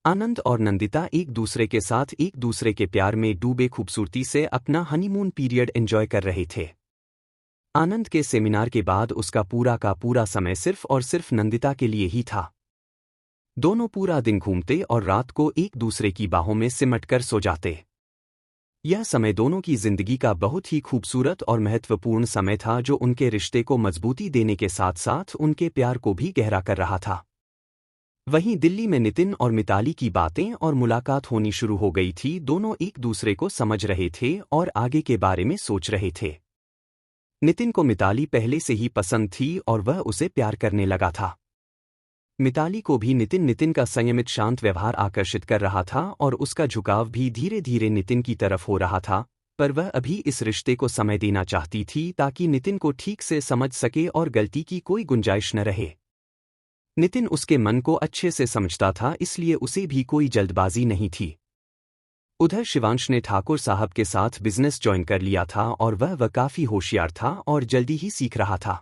आनंद और नंदिता एक दूसरे के साथ एक दूसरे के प्यार में डूबे खूबसूरती से अपना हनीमून पीरियड एंजॉय कर रहे थे। आनंद के सेमिनार के बाद उसका पूरा का पूरा समय सिर्फ और सिर्फ नंदिता के लिए ही था। दोनों पूरा दिन घूमते और रात को एक दूसरे की बाहों में सिमटकर सो जाते। यह समय दोनों की जिंदगी का बहुत ही खूबसूरत और महत्वपूर्ण समय था, जो उनके रिश्ते को मजबूती देने के साथ साथ उनके प्यार को भी गहरा कर रहा था। वहीं दिल्ली में नितिन और मिताली की बातें और मुलाकात होनी शुरू हो गई थी। दोनों एक दूसरे को समझ रहे थे और आगे के बारे में सोच रहे थे। नितिन को मिताली पहले से ही पसंद थी और वह उसे प्यार करने लगा था। मिताली को भी नितिन का संयमित शांत व्यवहार आकर्षित कर रहा था और उसका झुकाव भी धीरे धीरे नितिन की तरफ हो रहा था, पर वह अभी इस रिश्ते को समय देना चाहती थी ताकि नितिन को ठीक से समझ सके और गलती की कोई गुंजाइश न रहे। नितिन उसके मन को अच्छे से समझता था, इसलिए उसे भी कोई जल्दबाजी नहीं थी। उधर शिवांश ने ठाकुर साहब के साथ बिजनेस ज्वाइन कर लिया था और वह काफी होशियार था और जल्दी ही सीख रहा था।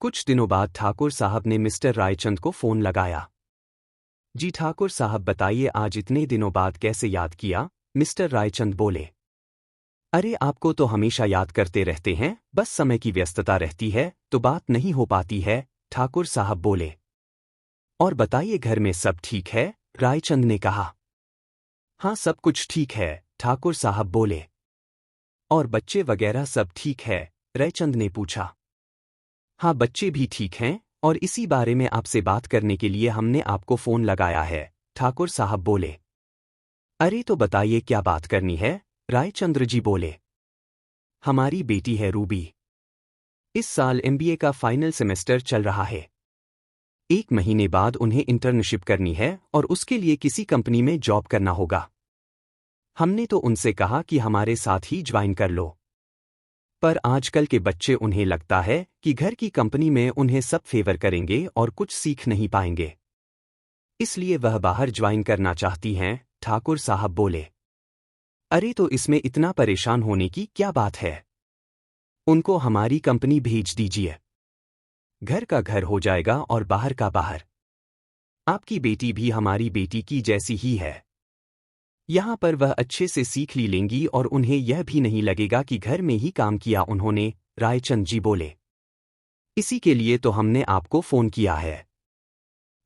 कुछ दिनों बाद ठाकुर साहब ने मिस्टर रायचंद को फोन लगाया। जी ठाकुर साहब बताइए, आज इतने दिनों बाद कैसे याद किया? मिस्टर रायचंद बोले। अरे आपको तो हमेशा याद करते रहते हैं, बस समय की व्यस्तता रहती है तो बात नहीं हो पाती है, ठाकुर साहब बोले। और बताइए घर में सब ठीक है? रायचंद ने कहा। हाँ सब कुछ ठीक है, ठाकुर साहब बोले। और बच्चे वगैरह सब ठीक है? रायचंद ने पूछा। हाँ बच्चे भी ठीक हैं और इसी बारे में आपसे बात करने के लिए हमने आपको फोन लगाया है, ठाकुर साहब बोले। अरे तो बताइए क्या बात करनी है? रायचंद्र जी बोले। हमारी बेटी है रूबी। इस साल एमबीए का फाइनल सेमेस्टर चल रहा है। 1 महीने बाद उन्हें इंटर्नशिप करनी है और उसके लिए किसी कंपनी में जॉब करना होगा। हमने तो उनसे कहा कि हमारे साथ ही ज्वाइन कर लो, पर आजकल के बच्चे उन्हें लगता है कि घर की कंपनी में उन्हें सब फेवर करेंगे और कुछ सीख नहीं पाएंगे, इसलिए वह बाहर ज्वाइन करना चाहती हैं, ठाकुर साहब बोले। अरे तो इसमें इतना परेशान होने की क्या बात है? उनको हमारी कंपनी भेज दीजिए, घर का घर हो जाएगा और बाहर का बाहर। आपकी बेटी भी हमारी बेटी की जैसी ही है। यहाँ पर वह अच्छे से सीख ली लेंगी और उन्हें यह भी नहीं लगेगा कि घर में ही काम किया उन्होंने, रायचंद जी बोले। इसी के लिए तो हमने आपको फोन किया है।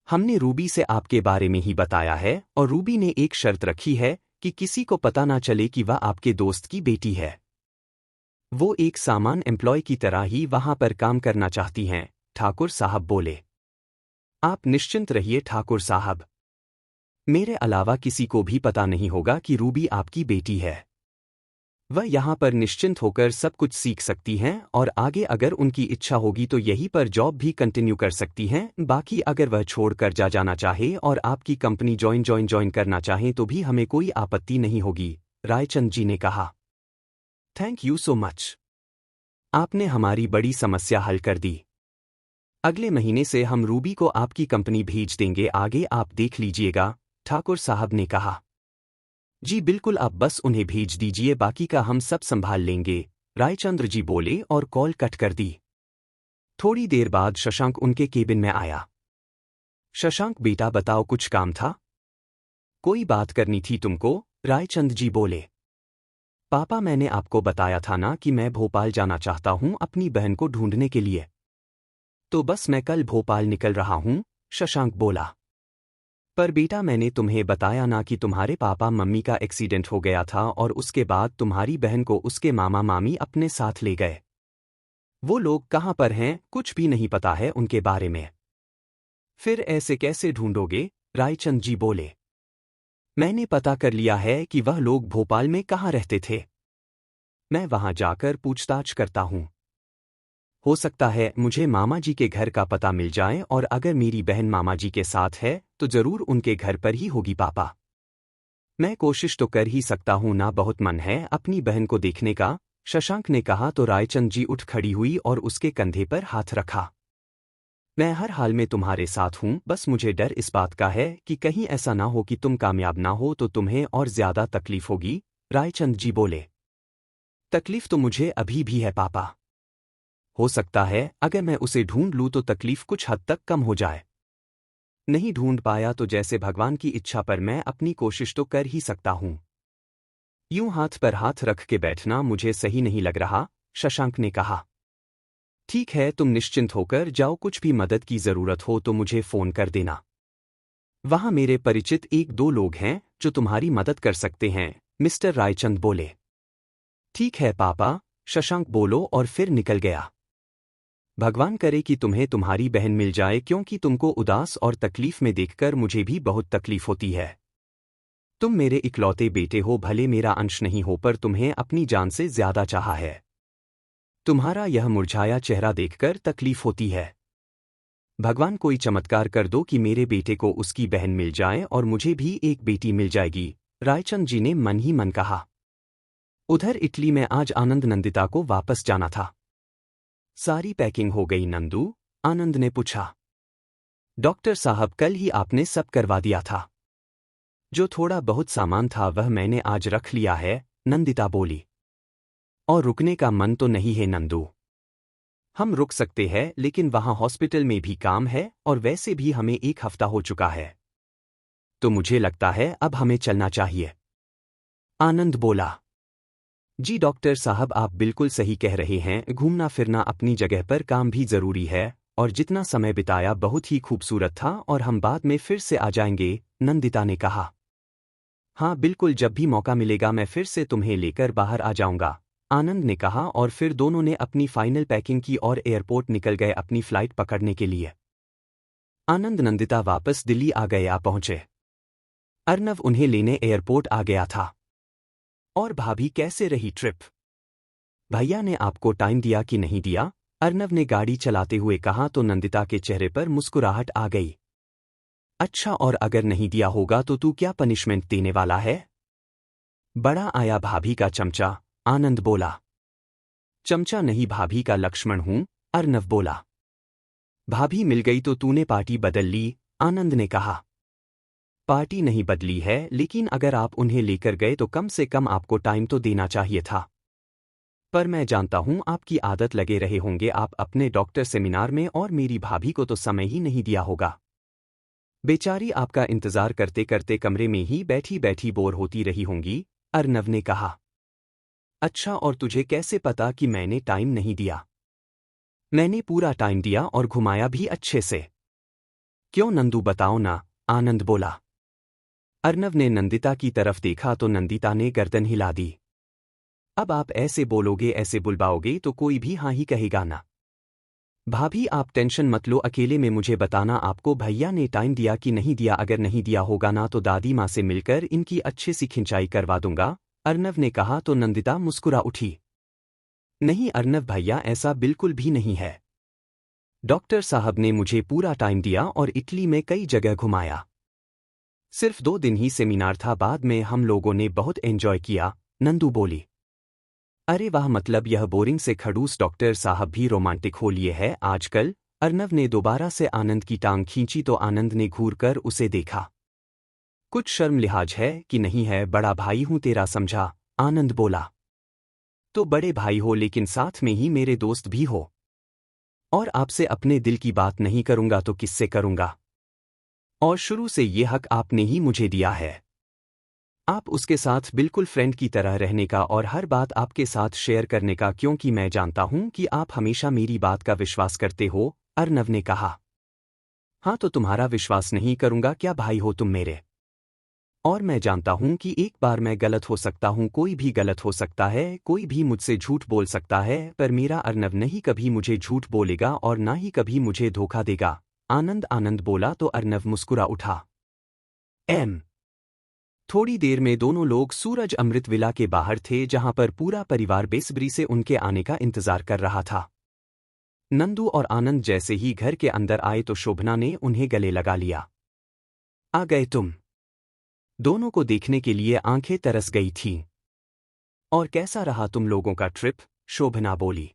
हमने रूबी से आपके बारे में ही बताया है और रूबी ने एक शर्त रखी है कि किसी को पता ना चले कि वह आपके दोस्त की बेटी है। वो एक सामान्य एम्प्लॉय की तरह ही वहां पर काम करना चाहती हैं, ठाकुर साहब बोले। आप निश्चिंत रहिए ठाकुर साहब, मेरे अलावा किसी को भी पता नहीं होगा कि रूबी आपकी बेटी है। वह यहाँ पर निश्चिंत होकर सब कुछ सीख सकती हैं और आगे अगर उनकी इच्छा होगी तो यहीं पर जॉब भी कंटिन्यू कर सकती हैं। बाकी अगर वह छोड़कर जाना चाहे और आपकी कंपनी ज्वाइन करना चाहें तो भी हमें कोई आपत्ति नहीं होगी, रायचंद जी ने कहा। थैंक यू सो मच, आपने हमारी बड़ी समस्या हल कर दी। अगले महीने से हम रूबी को आपकी कंपनी भेज देंगे, आगे आप देख लीजिएगा, ठाकुर साहब ने कहा। जी बिल्कुल, आप बस उन्हें भेज दीजिए, बाकी का हम सब संभाल लेंगे, रायचंद्र जी बोले और कॉल कट कर दी। थोड़ी देर बाद शशांक उनके केबिन में आया। शशांक बेटा बताओ, कुछ काम था? कोई बात करनी थी तुमको, रायचंद जी बोले। पापा मैंने आपको बताया था ना कि मैं भोपाल जाना चाहता हूं अपनी बहन को ढूंढने के लिए। तो बस मैं कल भोपाल निकल रहा हूं, शशांक बोला। पर बेटा मैंने तुम्हें बताया ना कि तुम्हारे पापा मम्मी का एक्सीडेंट हो गया था और उसके बाद तुम्हारी बहन को उसके मामा मामी अपने साथ ले गए। वो लोग कहाँ पर हैं कुछ भी नहीं पता है उनके बारे में। फिर ऐसे कैसे ढूंढोगे, रायचंद जी बोले। मैंने पता कर लिया है कि वह लोग भोपाल में कहाँ रहते थे। मैं वहां जाकर पूछताछ करता हूं। हो सकता है मुझे मामा जी के घर का पता मिल जाए और अगर मेरी बहन मामा जी के साथ है तो जरूर उनके घर पर ही होगी पापा। मैं कोशिश तो कर ही सकता हूं ना, बहुत मन है अपनी बहन को देखने का, शशांक ने कहा तो रायचंद जी उठ खड़ी हुई और उसके कंधे पर हाथ रखा। मैं हर हाल में तुम्हारे साथ हूं, बस मुझे डर इस बात का है कि कहीं ऐसा ना हो कि तुम कामयाब ना हो तो तुम्हें और ज्यादा तकलीफ होगी, रायचंद जी बोले। तकलीफ तो मुझे अभी भी है पापा। हो सकता है अगर मैं उसे ढूंढ लूं तो तकलीफ कुछ हद तक कम हो जाए। नहीं ढूंढ पाया तो जैसे भगवान की इच्छा, पर मैं अपनी कोशिश तो कर ही सकता हूं। यूं हाथ पर हाथ रख के बैठना मुझे सही नहीं लग रहा, शशांक ने कहा। ठीक है, तुम निश्चिंत होकर जाओ, कुछ भी मदद की जरूरत हो तो मुझे फोन कर देना। वहां मेरे परिचित एक दो लोग हैं जो तुम्हारी मदद कर सकते हैं, मिस्टर रायचंद बोले। ठीक है पापा, शशांक बोलो और फिर निकल गया। भगवान करे कि तुम्हें तुम्हारी बहन मिल जाए, क्योंकि तुमको उदास और तकलीफ में देखकर मुझे भी बहुत तकलीफ होती है। तुम मेरे इकलौते बेटे हो, भले मेरा अंश नहीं हो, पर तुम्हें अपनी जान से ज्यादा चाहा है। तुम्हारा यह मुरझाया चेहरा देखकर तकलीफ होती है। भगवान कोई चमत्कार कर दो कि मेरे बेटे को उसकी बहन मिल जाए और मुझे भी एक बेटी मिल जाएगी, रायचंद जी ने मन ही मन कहा। उधर इटली में आज आनंद नंदिता को वापस जाना था। सारी पैकिंग हो गई नंदू? आनंद ने पूछा। डॉक्टर साहब, कल ही आपने सब करवा दिया था। जो थोड़ा बहुत सामान था वह मैंने आज रख लिया है, नंदिता बोली। और रुकने का मन तो नहीं है नंदू? हम रुक सकते हैं, लेकिन वहां हॉस्पिटल में भी काम है और वैसे भी हमें एक हफ्ता हो चुका है। तो मुझे लगता है अब हमें चलना चाहिए, आनंद बोला। जी डॉक्टर साहब, आप बिल्कुल सही कह रहे हैं, घूमना फिरना अपनी जगह पर, काम भी जरूरी है। और जितना समय बिताया बहुत ही खूबसूरत था और हम बाद में फिर से आ जाएंगे, नंदिता ने कहा। हाँ बिल्कुल, जब भी मौका मिलेगा मैं फिर से तुम्हें लेकर बाहर आ जाऊंगा, आनंद ने कहा। और फिर दोनों ने अपनी फाइनल पैकिंग की और एयरपोर्ट निकल गए अपनी फ्लाइट पकड़ने के लिए। आनंद नंदिता वापस दिल्ली आ पहुंचे। अर्नव उन्हें लेने एयरपोर्ट आ गया था। और भाभी, कैसे रही ट्रिप? भैया ने आपको टाइम दिया कि नहीं दिया? अर्नव ने गाड़ी चलाते हुए कहा तो नंदिता के चेहरे पर मुस्कुराहट आ गई। अच्छा, और अगर नहीं दिया होगा तो तू क्या पनिशमेंट देने वाला है? बड़ा आया भाभी का चमचा, आनंद बोला। चमचा नहीं, भाभी का लक्ष्मण हूं, अर्नव बोला। भाभी मिल गई तो तूने पार्टी बदल ली, आनंद ने कहा। पार्टी नहीं बदली है, लेकिन अगर आप उन्हें लेकर गए तो कम से कम आपको टाइम तो देना चाहिए था। पर मैं जानता हूं आपकी आदत लगे रहे होंगे आप अपने डॉक्टर सेमिनार में, और मेरी भाभी को तो समय ही नहीं दिया होगा। बेचारी आपका इंतजार करते करते कमरे में ही बैठी बैठी बोर होती रही होंगी, अर्नव ने कहा। अच्छा, और तुझे कैसे पता कि मैंने टाइम नहीं दिया? मैंने पूरा टाइम दिया और घुमाया भी अच्छे से। क्यों नंदू, बताओ ना, आनंद बोला। अर्नव ने नंदिता की तरफ देखा तो नंदिता ने गर्दन हिला दी। अब आप ऐसे बोलोगे, ऐसे बुलवाओगे तो कोई भी हाँ ही कहेगा ना। भाभी आप टेंशन मत लो, अकेले में मुझे बताना आपको भैया ने टाइम दिया कि नहीं दिया। अगर नहीं दिया होगा ना तो दादी माँ से मिलकर इनकी अच्छे सी खिंचाई करवा दूंगा, अर्नव ने कहा तो नंदिता मुस्कुरा उठी। नहीं अर्नव भैया, ऐसा बिल्कुल भी नहीं है। डॉक्टर साहब ने मुझे पूरा टाइम दिया और इटली में कई जगह घुमाया। सिर्फ 2 दिन ही सेमिनार था, बाद में हम लोगों ने बहुत एंजॉय किया, नंदू बोली। अरे वाह, मतलब यह बोरिंग से खड़ूस डॉक्टर साहब भी रोमांटिक हो लिए है आजकल? अर्नव ने दोबारा से आनंद की टांग खींची तो आनंद ने घूर कर उसे देखा। कुछ शर्म लिहाज है कि नहीं है? बड़ा भाई हूं तेरा, समझा, आनंद बोला। तो बड़े भाई हो, लेकिन साथ में ही मेरे दोस्त भी हो। और आपसे अपने दिल की बात नहीं करूंगा तो किससे करूंगा? और शुरू से ये हक आपने ही मुझे दिया है। आप उसके साथ बिल्कुल फ्रेंड की तरह रहने का और हर बात आपके साथ शेयर करने का, क्योंकि मैं जानता हूं कि आप हमेशा मेरी बात का विश्वास करते हो, अर्नव ने कहा। हाँ तो तुम्हारा विश्वास नहीं करूंगा क्या? भाई हो तुम मेरे। और मैं जानता हूं कि एक बार मैं गलत हो सकता हूं, कोई भी गलत हो सकता है, कोई भी मुझसे झूठ बोल सकता है, पर मेरा अर्नव नहीं कभी मुझे झूठ बोलेगा और ना ही कभी मुझे धोखा देगा, आनंद बोला तो अर्नव मुस्कुरा उठा। थोड़ी देर में दोनों लोग सूरज अमृत विला के बाहर थे, जहां पर पूरा परिवार बेसब्री से उनके आने का इंतजार कर रहा था। नंदू और आनंद जैसे ही घर के अंदर आए तो शोभना ने उन्हें गले लगा लिया। आ गए तुम? दोनों को देखने के लिए आंखें तरस गई थीं। और कैसा रहा तुम लोगों का ट्रिप? शोभना बोली।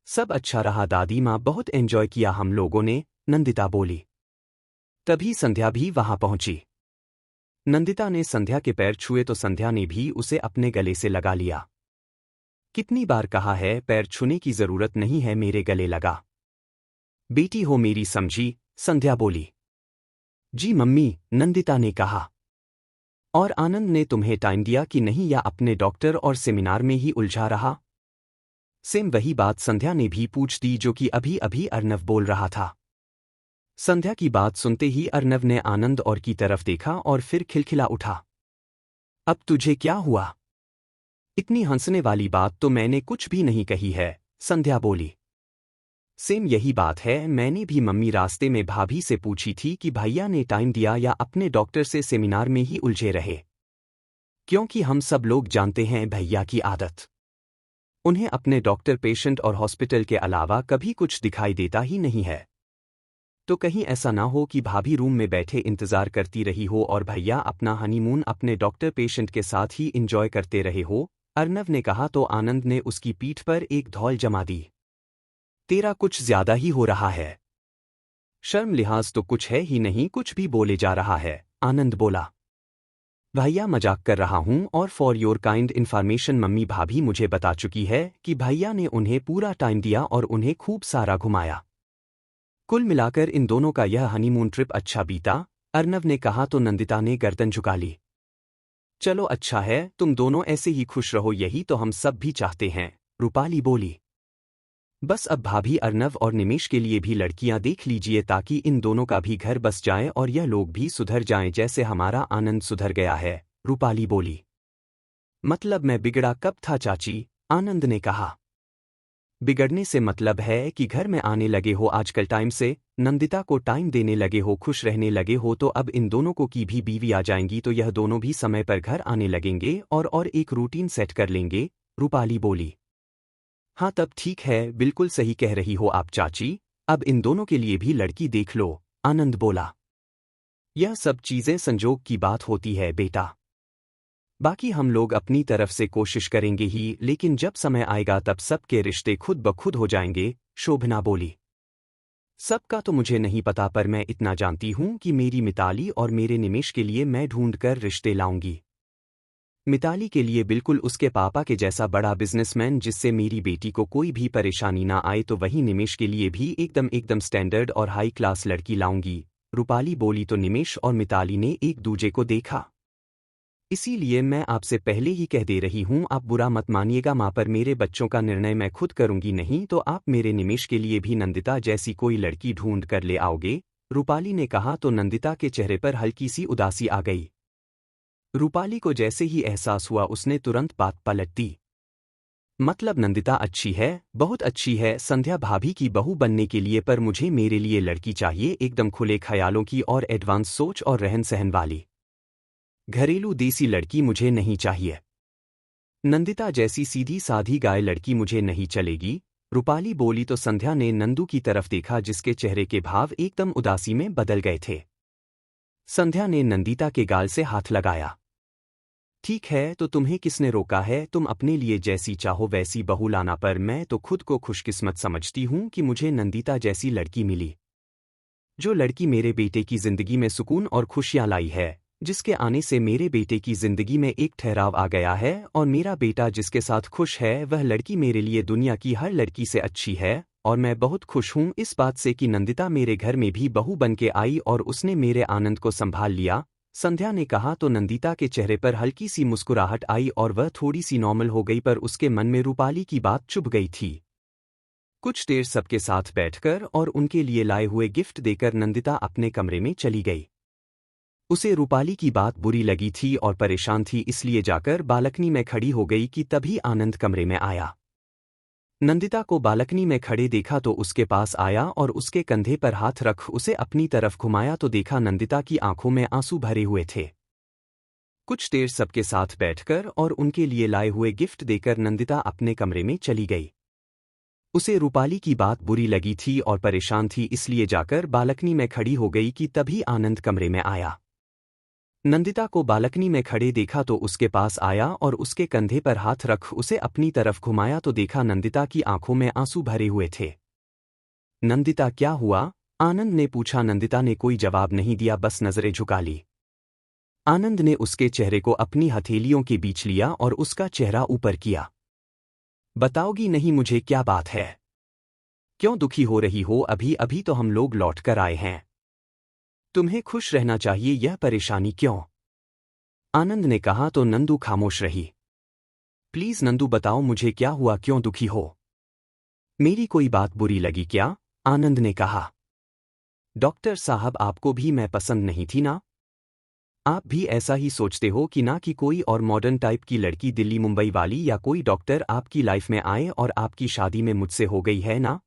सब अच्छा रहा दादी माँ, बहुत एंजॉय किया हम लोगों ने, नंदिता बोली। तभी संध्या भी वहां पहुंची। नंदिता ने संध्या के पैर छुए तो संध्या ने भी उसे अपने गले से लगा लिया। कितनी बार कहा है, पैर छूने की जरूरत नहीं है, मेरे गले लगा। बेटी हो मेरी, समझी, संध्या बोली। जी मम्मी, नंदिता ने कहा। और आनंद ने तुम्हें टाइम दिया कि नहीं या अपने डॉक्टर और सेमिनार में ही उलझा रहा? सेम वही बात संध्या ने भी पूछ दी जो कि अभी अभी अर्नव बोल रहा था। संध्या की बात सुनते ही अर्नव ने आनंद और की तरफ देखा और फिर खिलखिला उठा। अब तुझे क्या हुआ? इतनी हंसने वाली बात तो मैंने कुछ भी नहीं कही है, संध्या बोली। सेम यही बात है, मैंने भी मम्मी रास्ते में भाभी से पूछी थी कि भैया ने टाइम दिया या अपने डॉक्टर से सेमिनार में ही उलझे रहे। क्योंकि हम सब लोग जानते हैं भैया की आदत। उन्हें अपने डॉक्टर, पेशेंट और हॉस्पिटल के अलावा कभी कुछ दिखाई देता ही नहीं है। तो कहीं ऐसा ना हो कि भाभी रूम में बैठे इंतजार करती रही हो और भैया अपना हनीमून अपने डॉक्टर पेशेंट के साथ ही इंजॉय करते रहे हो, अर्नव ने कहा तो आनंद ने उसकी पीठ पर एक धौल जमा दी। तेरा कुछ ज्यादा ही हो रहा है। शर्म लिहाज तो कुछ है ही नहीं, कुछ भी बोले जा रहा है, आनंद बोला। भैया मजाक कर रहा हूं और for your kind information mummy भाभी मुझे बता चुकी है कि भैया ने उन्हें पूरा टाइम दिया और उन्हें खूब सारा घुमाया। कुल मिलाकर इन दोनों का यह हनीमून ट्रिप अच्छा बीता, अर्नव ने कहा तो नंदिता ने गर्दन झुका ली। चलो अच्छा है, तुम दोनों ऐसे ही खुश रहो, यही तो हम सब भी चाहते हैं, रूपाली बोली। बस अब भाभी अर्नव और निमेश के लिए भी लड़कियां देख लीजिए ताकि इन दोनों का भी घर बस जाए और यह लोग भी सुधर जाएं जैसे हमारा आनंद सुधर गया है, रूपाली बोली। मतलब मैं बिगड़ा कब था चाची? आनंद ने कहा। बिगड़ने से मतलब है कि घर में आने लगे हो आजकल टाइम से, नंदिता को टाइम देने लगे हो, खुश रहने लगे हो, तो अब इन दोनों को की भी बीवी आ जाएंगी तो यह दोनों भी समय पर घर आने लगेंगे और एक रूटीन सेट कर लेंगे, रूपाली बोली। हाँ तब ठीक है, बिल्कुल सही कह रही हो आप चाची, अब इन दोनों के लिए भी लड़की देख लो, आनंद बोला। यह सब चीजें संजोग की बात होती है बेटा। बाकी हम लोग अपनी तरफ से कोशिश करेंगे ही, लेकिन जब समय आएगा तब सबके रिश्ते खुद ब खुद हो जाएंगे, शोभना बोली। सबका तो मुझे नहीं पता पर मैं इतना जानती हूं कि मेरी मिताली और मेरे निमेश के लिए मैं ढूंढ कर रिश्ते लाऊंगी। मिताली के लिए बिल्कुल उसके पापा के जैसा बड़ा बिजनेसमैन जिससे मेरी बेटी को कोई भी परेशानी ना आए, तो वही निमेश के लिए भी एकदम स्टैंडर्ड और हाई क्लास लड़की लाऊंगी, रूपाली बोली। तो निमेश और मिताली ने एक दूजे को देखा। इसीलिए मैं आपसे पहले ही कह दे रही हूं, आप बुरा मत मानिएगा मां, पर मेरे बच्चों का निर्णय मैं खुद करूंगी, नहीं तो आप मेरे निमेश के लिए भी नंदिता जैसी कोई लड़की ढूंढ कर ले आओगे, रूपाली ने कहा तो नंदिता के चेहरे पर हल्की सी उदासी आ गई। रूपाली को जैसे ही एहसास हुआ उसने तुरंत बात पलट दी। मतलब नंदिता अच्छी है, बहुत अच्छी है संध्या भाभी की बहू बनने के लिए, पर मुझे मेरे लिए लड़की चाहिए एकदम खुले ख्यालों की और एडवांस सोच और रहन सहन वाली। घरेलू देसी लड़की मुझे नहीं चाहिए। नंदिता जैसी सीधी साधी गाय लड़की मुझे नहीं चलेगी, रूपाली बोली। तो संध्या ने नंदू की तरफ देखा जिसके चेहरे के भाव एकदम उदासी में बदल गए थे। संध्या ने नंदिता के गाल से हाथ लगाया। ठीक है, तो तुम्हें किसने रोका है? तुम अपने लिए जैसी चाहो वैसी बहू लाना, पर मैं तो खुद को खुशकिस्मत समझती हूं कि मुझे नंदिता जैसी लड़की मिली। जो लड़की मेरे बेटे की जिंदगी में सुकून और खुशियां लाई है, जिसके आने से मेरे बेटे की जिंदगी में एक ठहराव आ गया है और मेरा बेटा जिसके साथ खुश है, वह लड़की मेरे लिए दुनिया की हर लड़की से अच्छी है। और मैं बहुत खुश हूं इस बात से कि नंदिता मेरे घर में भी बहू बन के आई और उसने मेरे आनंद को संभाल लिया, संध्या ने कहा। तो नंदिता के चेहरे पर हल्की सी मुस्कुराहट आई और वह थोड़ी सी नॉर्मल हो गई, पर उसके मन में रूपाली की बात चुभ गई थी। कुछ देर सबके साथ बैठकर और उनके लिए लाए हुए गिफ्ट देकर नंदिता अपने कमरे में चली गई। उसे रूपाली की बात बुरी लगी थी और परेशान थी, इसलिए जाकर बालकनी में खड़ी हो गई कि तभी आनंद कमरे में आया। नंदिता को बालकनी में खड़े देखा तो उसके पास आया और उसके कंधे पर हाथ रख उसे अपनी तरफ घुमाया तो देखा नंदिता की आंखों में आंसू भरे हुए थे। कुछ देर सबके साथ बैठकर और उनके लिए लाए हुए गिफ्ट देकर नंदिता अपने कमरे में चली गई। उसे रूपाली की बात बुरी लगी थी और परेशान थी, इसलिए जाकर बालकनी में खड़ी हो गई कि तभी आनंद कमरे में आया। नंदिता को बालकनी में खड़े देखा तो उसके पास आया और उसके कंधे पर हाथ रख उसे अपनी तरफ घुमाया तो देखा नंदिता की आंखों में आंसू भरे हुए थे। नंदिता क्या हुआ? आनंद ने पूछा। नंदिता ने कोई जवाब नहीं दिया, बस नजरें झुका ली। आनंद ने उसके चेहरे को अपनी हथेलियों के बीच लिया और उसका चेहरा ऊपर किया। बताओगी नहीं मुझे क्या बात है? क्यों दुखी हो रही हो? अभी अभी तो हम लोग लौट कर आए हैं। तुम्हें खुश रहना चाहिए, यह परेशानी क्यों? आनंद ने कहा तो नंदू खामोश रही। प्लीज नंदू बताओ मुझे क्या हुआ, क्यों दुखी हो? मेरी कोई बात बुरी लगी क्या? आनंद ने कहा। डॉक्टर साहब आपको भी मैं पसंद नहीं थी ना? आप भी ऐसा ही सोचते हो कि ना कि कोई और मॉडर्न टाइप की लड़की दिल्ली मुंबई वाली या कोई डॉक्टर आपकी लाइफ में आए और आपकी शादी में मुझसे हो गई है ना?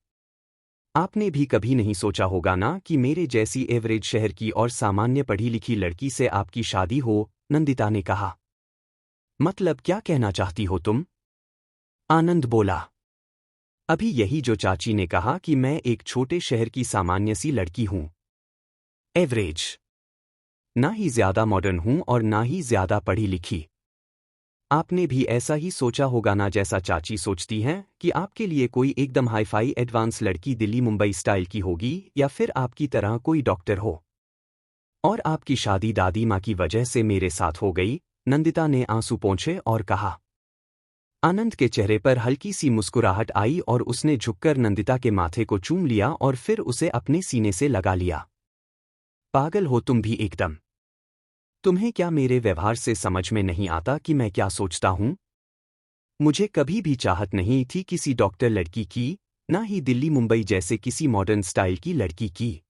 आपने भी कभी नहीं सोचा होगा ना कि मेरे जैसी एवरेज शहर की और सामान्य पढ़ी लिखी लड़की से आपकी शादी हो, नंदिता ने कहा। मतलब क्या कहना चाहती हो तुम? आनंद बोला। अभी यही जो चाची ने कहा कि मैं एक छोटे शहर की सामान्य सी लड़की हूं। एवरेज। ना ही ज्यादा मॉडर्न हूं और ना ही ज्यादा पढ़ी लिखी। आपने भी ऐसा ही सोचा होगा ना जैसा चाची सोचती हैं कि आपके लिए कोई एकदम हाईफाई एडवांस लड़की दिल्ली मुंबई स्टाइल की होगी या फिर आपकी तरह कोई डॉक्टर हो। और आपकी शादी दादी माँ की वजह से मेरे साथ हो गई, नंदिता ने आंसू पोंछे और कहा। आनंद के चेहरे पर हल्की सी मुस्कुराहट आई और उसने झुककर नंदिता के माथे को चूम लिया और फिर उसे अपने सीने से लगा लिया। पागल हो तुम भी एकदम। तुम्हें क्या मेरे व्यवहार से समझ में नहीं आता कि मैं क्या सोचता हूं? मुझे कभी भी चाहत नहीं थी किसी डॉक्टर लड़की की, ना ही दिल्ली मुंबई जैसे किसी मॉडर्न स्टाइल की लड़की की।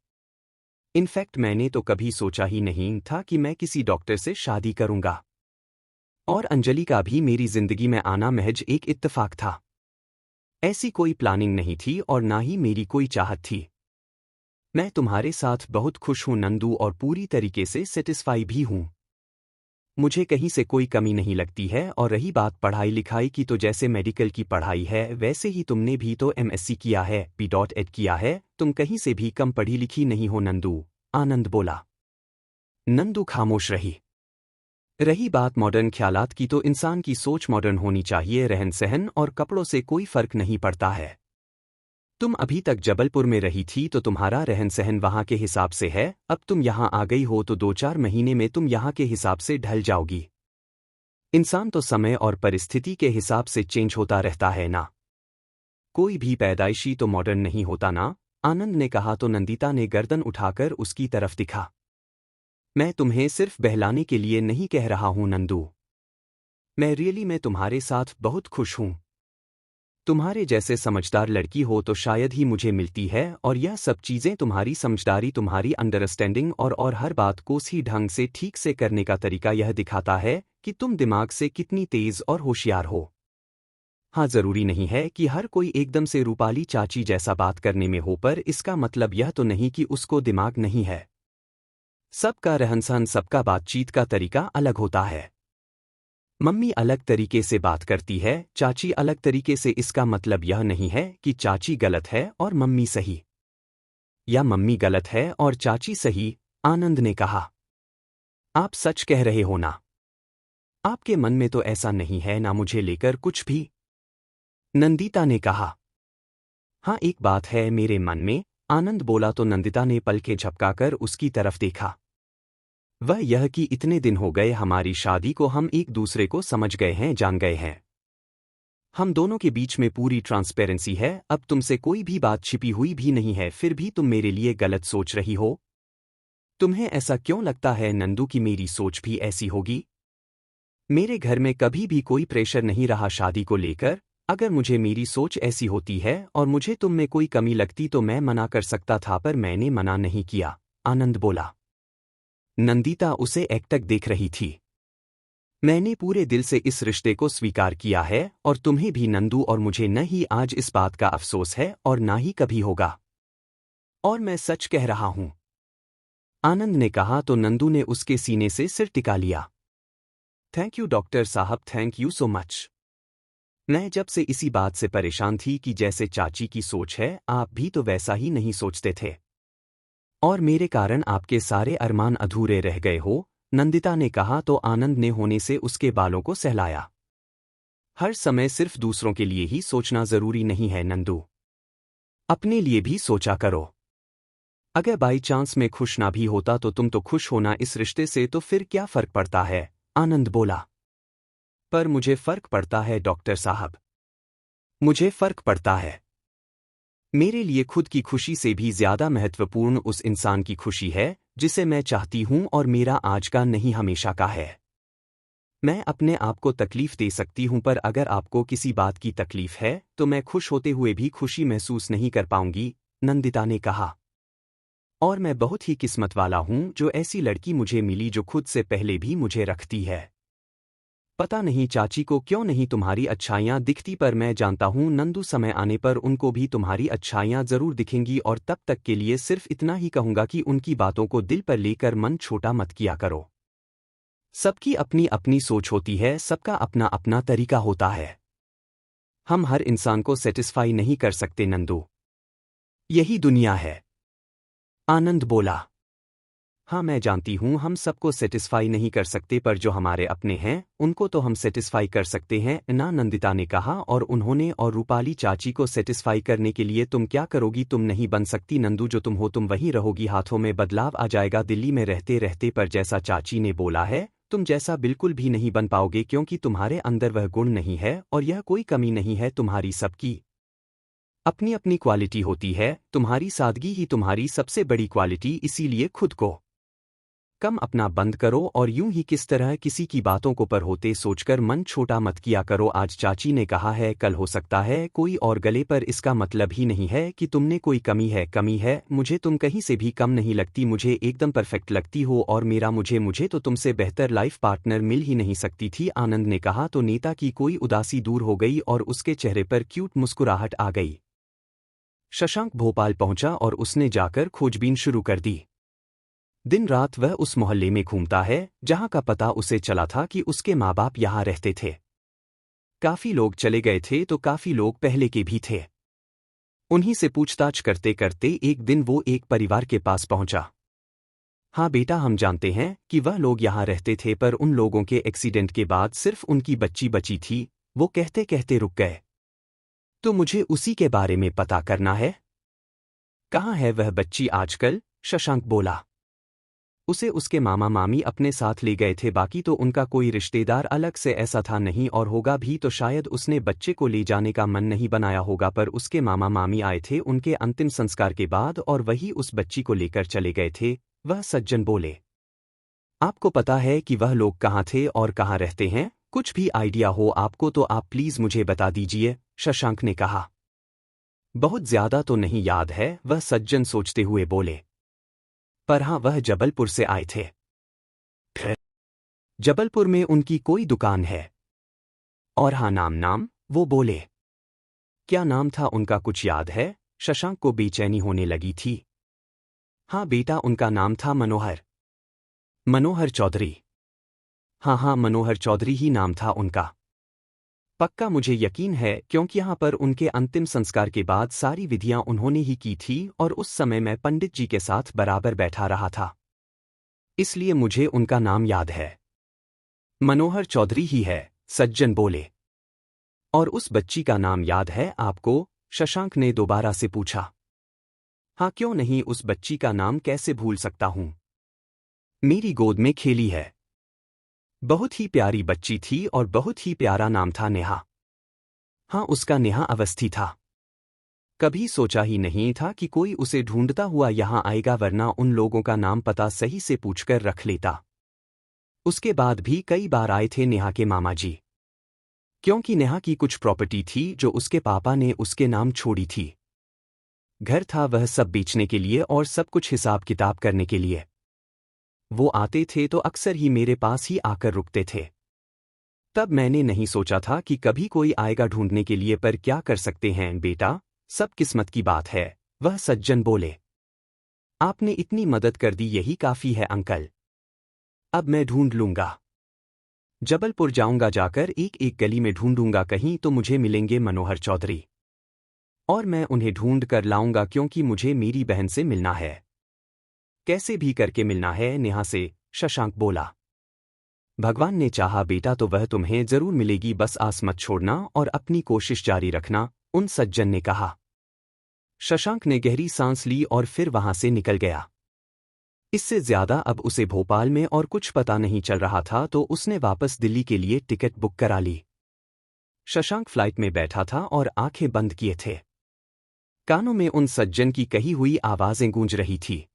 इनफैक्ट मैंने तो कभी सोचा ही नहीं था कि मैं किसी डॉक्टर से शादी करूंगा। और अंजलि का भी मेरी जिंदगी में आना महज एक इत्तेफाक था। ऐसी कोई प्लानिंग नहीं थी और ना ही मेरी कोई चाहत थी। मैं तुम्हारे साथ बहुत खुश हूं नंदू और पूरी तरीके से सेटिस्फाई भी हूं। मुझे कहीं से कोई कमी नहीं लगती है और रही बात पढ़ाई लिखाई की तो जैसे मेडिकल की पढ़ाई है वैसे ही तुमने भी तो एमएससी किया है, पी.एड किया है, तुम कहीं से भी कम पढ़ी लिखी नहीं हो नंदू, आनंद बोला। नंदू खामोश रही। रही बात मॉडर्न ख्यालात की तो इंसान की सोच मॉडर्न होनी चाहिए, रहन सहन और कपड़ों से कोई फर्क नहीं पड़ता है। तुम अभी तक जबलपुर में रही थी तो तुम्हारा रहन सहन वहां के हिसाब से है, अब तुम यहां आ गई हो तो 2-4 महीने में तुम यहां के हिसाब से ढल जाओगी। इंसान तो समय और परिस्थिति के हिसाब से चेंज होता रहता है ना। कोई भी पैदाइशी तो मॉडर्न नहीं होता ना, आनंद ने कहा तो नंदिता ने गर्दन उठाकर उसकी तरफ दिखा। मैं तुम्हें सिर्फ बहलाने के लिए नहीं कह रहा हूं नंदू। मैं तुम्हारे साथ बहुत खुश हूं। तुम्हारे जैसे समझदार लड़की हो तो शायद ही मुझे मिलती है और यह सब चीजें तुम्हारी समझदारी, तुम्हारी अंडरस्टैंडिंग और हर बात को सही ढंग से ठीक से करने का तरीका यह दिखाता है कि तुम दिमाग से कितनी तेज और होशियार हो। हाँ, जरूरी नहीं है कि हर कोई एकदम से रूपाली चाची जैसा बात करने में हो, पर इसका मतलब यह तो नहीं कि उसको दिमाग नहीं है। सबका रहन सहन, सबका बातचीत का तरीका अलग होता है। मम्मी अलग तरीके से बात करती है, चाची अलग तरीके से, इसका मतलब यह नहीं है कि चाची गलत है और मम्मी सही, या मम्मी गलत है और चाची सही, आनंद ने कहा। आप सच कह रहे हो ना? आपके मन में तो ऐसा नहीं है ना मुझे लेकर कुछ भी? नंदिता ने कहा। हाँ, एक बात है मेरे मन में, आनंद बोला तो नंदिता ने पलकें झपकाकर उसकी तरफ देखा। वह यह कि इतने दिन हो गए हमारी शादी को, हम एक दूसरे को समझ गए हैं, जान गए हैं। हम दोनों के बीच में पूरी ट्रांसपेरेंसी है, अब तुमसे कोई भी बात छिपी हुई भी नहीं है, फिर भी तुम मेरे लिए गलत सोच रही हो। तुम्हें ऐसा क्यों लगता है नंदू कि मेरी सोच भी ऐसी होगी? मेरे घर में कभी भी कोई प्रेशर नहीं रहा शादी को लेकर। अगर मुझे मेरी सोच ऐसी होती है और मुझे तुम में कोई कमी लगती तो मैं मना कर सकता था, पर मैंने मना नहीं किया, आनंद बोला। नंदिता उसे एकटक देख रही थी। मैंने पूरे दिल से इस रिश्ते को स्वीकार किया है और तुम्हें भी नंदू, और मुझे न ही आज इस बात का अफसोस है और ना ही कभी होगा। और मैं सच कह रहा हूं, आनंद ने कहा तो नंदू ने उसके सीने से सिर टिका लिया। थैंक यू डॉक्टर साहब, थैंक यू सो मच। मैं जब से इसी बात से परेशान थी कि जैसे चाची की सोच है आप भी तो वैसा ही नहीं सोचते थे, और मेरे कारण आपके सारे अरमान अधूरे रह गए हो, नंदिता ने कहा तो आनंद ने होने से उसके बालों को सहलाया। हर समय सिर्फ दूसरों के लिए ही सोचना जरूरी नहीं है नंदू, अपने लिए भी सोचा करो। अगर बाई चांस मैं खुश ना भी होता तो तुम तो खुश होना इस रिश्ते से, तो फिर क्या फर्क पड़ता है, आनंद बोला। पर मुझे फर्क पड़ता है डॉक्टर साहब, मुझे फर्क पड़ता है। मेरे लिए खुद की खुशी से भी ज्यादा महत्वपूर्ण उस इंसान की खुशी है जिसे मैं चाहती हूं और मेरा आज का नहीं हमेशा का है। मैं अपने आप को तकलीफ दे सकती हूं पर अगर आपको किसी बात की तकलीफ है तो मैं खुश होते हुए भी खुशी महसूस नहीं कर पाऊंगी, नंदिता ने कहा। और मैं बहुत ही किस्मत वाला हूं जो ऐसी लड़की मुझे मिली जो खुद से पहले भी मुझे रखती है। पता नहीं चाची को क्यों नहीं तुम्हारी अच्छाइयां दिखती पर मैं जानता हूं नंदू समय आने पर उनको भी तुम्हारी अच्छाइयां जरूर दिखेंगी और तब तक के लिए सिर्फ इतना ही कहूंगा कि उनकी बातों को दिल पर लेकर मन छोटा मत किया करो। सबकी अपनी अपनी सोच होती है, सबका अपना अपना तरीका होता है। हम हर इंसान को सेटिस्फाई नहीं कर सकते नंदू। यही दुनिया है। आनंद बोला। हाँ मैं जानती हूँ हम सबको सेटिस्फाई नहीं कर सकते पर जो हमारे अपने हैं उनको तो हम सेटिस्फाई कर सकते हैं ना, नंदिता ने कहा। और उन्होंने और रूपाली चाची को सेटिस्फाई करने के लिए तुम क्या करोगी? तुम नहीं बन सकती नंदू, जो तुम हो तुम वहीं रहोगी, हाथों में बदलाव आ जाएगा दिल्ली में रहते रहते। पर जैसा चाची ने बोला है तुम जैसा बिल्कुल भी नहीं बन पाओगे क्योंकि तुम्हारे अंदर वह गुण नहीं है और यह कोई कमी नहीं है। तुम्हारी सबकी अपनी अपनी क्वालिटी होती है, तुम्हारी सादगी ही तुम्हारी सबसे बड़ी क्वालिटी, इसीलिए खुद को कम अपना बंद करो और यूं ही किस तरह किसी की बातों को पर होते सोचकर मन छोटा मत किया करो। आज चाची ने कहा है कल हो सकता है कोई और गले, पर इसका मतलब ही नहीं है कि तुमने कोई कमी है। मुझे तुम कहीं से भी कम नहीं लगती, मुझे एकदम परफेक्ट लगती हो और मुझे तो तुमसे बेहतर लाइफ पार्टनर मिल ही नहीं सकती थी। आनंद ने कहा तो नीता की कोई उदासी दूर हो गई और उसके चेहरे पर क्यूट मुस्कुराहट आ गई। शशांक भोपाल पहुंचा और उसने जाकर खोजबीन शुरू कर दी। दिन रात वह उस मोहल्ले में घूमता है जहां का पता उसे चला था कि उसके माँ बाप यहां रहते थे। काफी लोग चले गए थे तो काफी लोग पहले के भी थे। उन्हीं से पूछताछ करते करते एक दिन वो एक परिवार के पास पहुंचा। हाँ बेटा, हम जानते हैं कि वह लोग यहां रहते थे पर उन लोगों के एक्सीडेंट के बाद सिर्फ उनकी बच्ची बची थी, वो कहते कहते रुक गए। तो मुझे उसी के बारे में पता करना है। कहाँ है वह बच्ची आजकल? शशांक बोला। उसे उसके मामा मामी अपने साथ ले गए थे, बाकी तो उनका कोई रिश्तेदार अलग से ऐसा था नहीं, और होगा भी तो शायद उसने बच्चे को ले जाने का मन नहीं बनाया होगा। पर उसके मामा मामी आए थे उनके अंतिम संस्कार के बाद और वही उस बच्ची को लेकर चले गए थे। वह सज्जन बोले। आपको पता है कि वह लोग कहाँ थे और कहाँ रहते हैं? कुछ भी आइडिया हो आपको तो आप प्लीज मुझे बता दीजिए, शशांक ने कहा। बहुत ज्यादा तो नहीं याद है, वह सज्जन सोचते हुए बोले। पर हाँ, वह जबलपुर से आए थे। फिर जबलपुर में उनकी कोई दुकान है। और हाँ, नाम वो बोले। क्या नाम था उनका, कुछ याद है? शशांक को बेचैनी होने लगी थी। हाँ बेटा, उनका नाम था मनोहर। मनोहर चौधरी। हाँ, मनोहर चौधरी ही नाम था उनका। पक्का मुझे यकीन है क्योंकि यहाँ पर उनके अंतिम संस्कार के बाद सारी विधियां उन्होंने ही की थी और उस समय मैं पंडित जी के साथ बराबर बैठा रहा था, इसलिए मुझे उनका नाम याद है। मनोहर चौधरी ही है, सज्जन बोले। और उस बच्ची का नाम याद है आपको? शशांक ने दोबारा से पूछा। हाँ क्यों नहीं, उस बच्ची का नाम कैसे भूल सकता हूं। मेरी गोद में खेली है। बहुत ही प्यारी बच्ची थी और बहुत ही प्यारा नाम था, नेहा। हाँ, उसका नेहा अवस्थी था। कभी सोचा ही नहीं था कि कोई उसे ढूंढता हुआ यहां आएगा, वरना उन लोगों का नाम पता सही से पूछकर रख लेता। उसके बाद भी कई बार आए थे नेहा के मामा जी, क्योंकि नेहा की कुछ प्रॉपर्टी थी जो उसके पापा ने उसके नाम छोड़ी थी। घर था वह सब बेचने के लिए और सब कुछ हिसाब किताब करने के लिए। वो आते थे तो अक्सर ही मेरे पास ही आकर रुकते थे। तब मैंने नहीं सोचा था कि कभी कोई आएगा ढूंढने के लिए, पर क्या कर सकते हैं बेटा, सब किस्मत की बात है, वह सज्जन बोले। आपने इतनी मदद कर दी, यही काफी है अंकल। अब मैं ढूंढ लूंगा। जबलपुर जाऊंगा, जाकर एक एक गली में ढूंढूंगा, कहीं तो मुझे मिलेंगे मनोहर चौधरी। और मैं उन्हें ढूंढ कर लाऊंगा क्योंकि मुझे मेरी बहन से मिलना है। कैसे भी करके मिलना है नेहा से, शशांक बोला। भगवान ने चाहा बेटा तो वह तुम्हें जरूर मिलेगी, बस आस मत छोड़ना और अपनी कोशिश जारी रखना, उन सज्जन ने कहा। शशांक ने गहरी सांस ली और फिर वहां से निकल गया। इससे ज्यादा अब उसे भोपाल में और कुछ पता नहीं चल रहा था तो उसने वापस दिल्ली के लिए टिकट बुक करा ली। शशांक फ्लाइट में बैठा था और आंखें बंद किए थे। कानों में उन सज्जन की कही हुई आवाजें गूंज रही थी।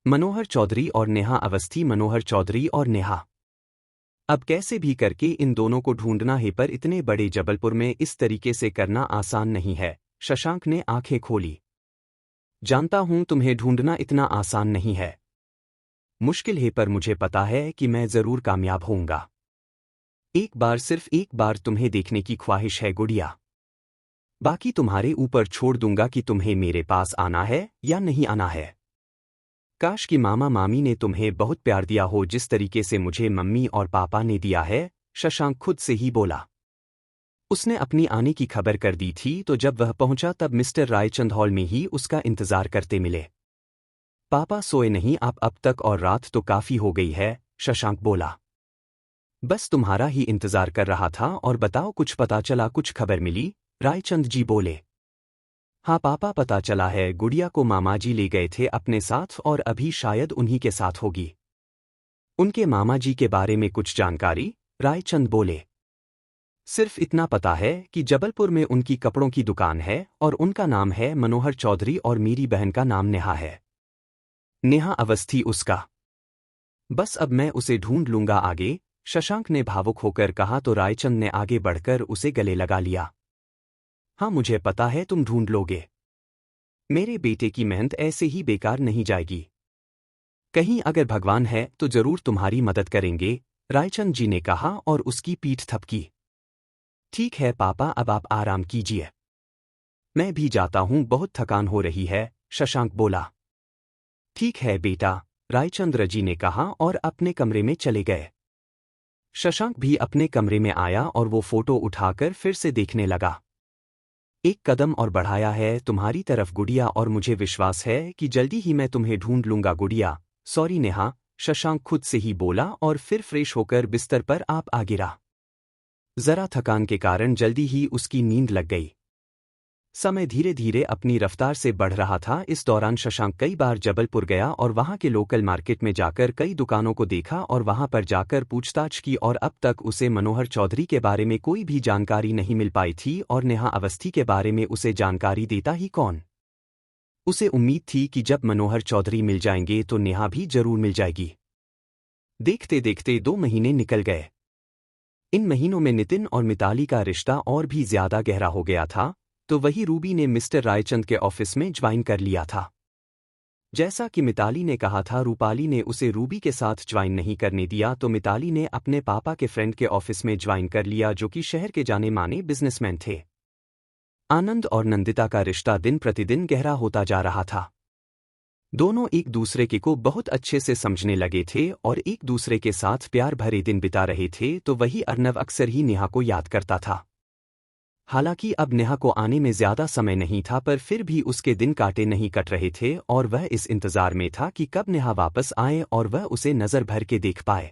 मनोहर चौधरी और नेहा अवस्थी। मनोहर चौधरी और नेहा। अब कैसे भी करके इन दोनों को ढूंढना है, पर इतने बड़े जबलपुर में इस तरीके से करना आसान नहीं है। शशांक ने आंखें खोली। जानता हूं तुम्हें ढूंढना इतना आसान नहीं है, मुश्किल है, पर मुझे पता है कि मैं जरूर कामयाब होऊंगा। एक बार, सिर्फ एक बार तुम्हें देखने की ख्वाहिश है गुड़िया। बाकी तुम्हारे ऊपर छोड़ दूंगा कि तुम्हें मेरे पास आना है या नहीं आना है। काश कि मामा मामी ने तुम्हें बहुत प्यार दिया हो जिस तरीके से मुझे मम्मी और पापा ने दिया है, शशांक खुद से ही बोला। उसने अपनी आने की खबर कर दी थी, तो जब वह पहुंचा तब मिस्टर रायचंद हॉल में ही उसका इंतजार करते मिले। पापा सोए नहीं आप अब तक, और रात तो काफी हो गई है, शशांक बोला। बस तुम्हारा ही इंतजार कर रहा था, और बताओ कुछ पता चला, कुछ खबर मिली? रायचंद जी बोले। हाँ पापा, पता चला है, गुड़िया को मामाजी ले गए थे अपने साथ और अभी शायद उन्हीं के साथ होगी। उनके मामाजी के बारे में कुछ जानकारी? रायचंद बोले। सिर्फ इतना पता है कि जबलपुर में उनकी कपड़ों की दुकान है और उनका नाम है मनोहर चौधरी और मेरी बहन का नाम नेहा है। नेहा अवस्थी उसका। बस अब मैं उसे ढूंढ लूंगा आगे, शशांक ने भावुक होकर कहा, तो रायचंद ने आगे बढ़कर उसे गले लगा लिया। हाँ मुझे पता है तुम ढूंढ लोगे। मेरे बेटे की मेहनत ऐसे ही बेकार नहीं जाएगी। कहीं अगर भगवान है तो जरूर तुम्हारी मदद करेंगे, रायचंद जी ने कहा और उसकी पीठ थपकी। ठीक है पापा, अब आप आराम कीजिए। मैं भी जाता हूं, बहुत थकान हो रही है, शशांक बोला। ठीक है बेटा, रायचंद्र जी ने कहा और अपने कमरे में चले गए। शशांक भी अपने कमरे में आया और वो फोटो उठाकर फिर से देखने लगा। एक कदम और बढ़ाया है तुम्हारी तरफ गुड़िया, और मुझे विश्वास है कि जल्दी ही मैं तुम्हें ढूंढ लूंगा गुड़िया। सॉरी नेहा, शशांक खुद से ही बोला और फिर फ्रेश होकर बिस्तर पर आप आ गिरा। जरा थकान के कारण जल्दी ही उसकी नींद लग गई। समय धीरे धीरे अपनी रफ्तार से बढ़ रहा था। इस दौरान शशांक कई बार जबलपुर गया और वहां के लोकल मार्केट में जाकर कई दुकानों को देखा और वहां पर जाकर पूछताछ की, और अब तक उसे मनोहर चौधरी के बारे में कोई भी जानकारी नहीं मिल पाई थी, और नेहा अवस्थी के बारे में उसे जानकारी देता ही कौन। उसे उम्मीद थी कि जब मनोहर चौधरी मिल जाएंगे तो नेहा भी जरूर मिल जाएगी। देखते देखते 2 महीने निकल गए। इन महीनों में नितिन और मिताली का रिश्ता और भी ज्यादा गहरा हो गया था, तो वही रूबी ने मिस्टर रायचंद के ऑफिस में ज्वाइन कर लिया था। जैसा कि मिताली ने कहा था, रूपाली ने उसे रूबी के साथ ज्वाइन नहीं करने दिया, तो मिताली ने अपने पापा के फ्रेंड के ऑफिस में ज्वाइन कर लिया, जो कि शहर के जाने माने बिजनेसमैन थे। आनंद और नंदिता का रिश्ता दिन प्रतिदिन गहरा होता जा रहा था। दोनों एक दूसरे को बहुत अच्छे से समझने लगे थे और एक दूसरे के साथ प्यार भरे दिन बिता रहे थे, तो वही अर्नव अक्सर ही नेहा को याद करता था। हालांकि अब नेहा को आने में ज्यादा समय नहीं था, पर फिर भी उसके दिन काटे नहीं कट रहे थे और वह इस इंतजार में था कि कब नेहा वापस आए और वह उसे नजर भर के देख पाए।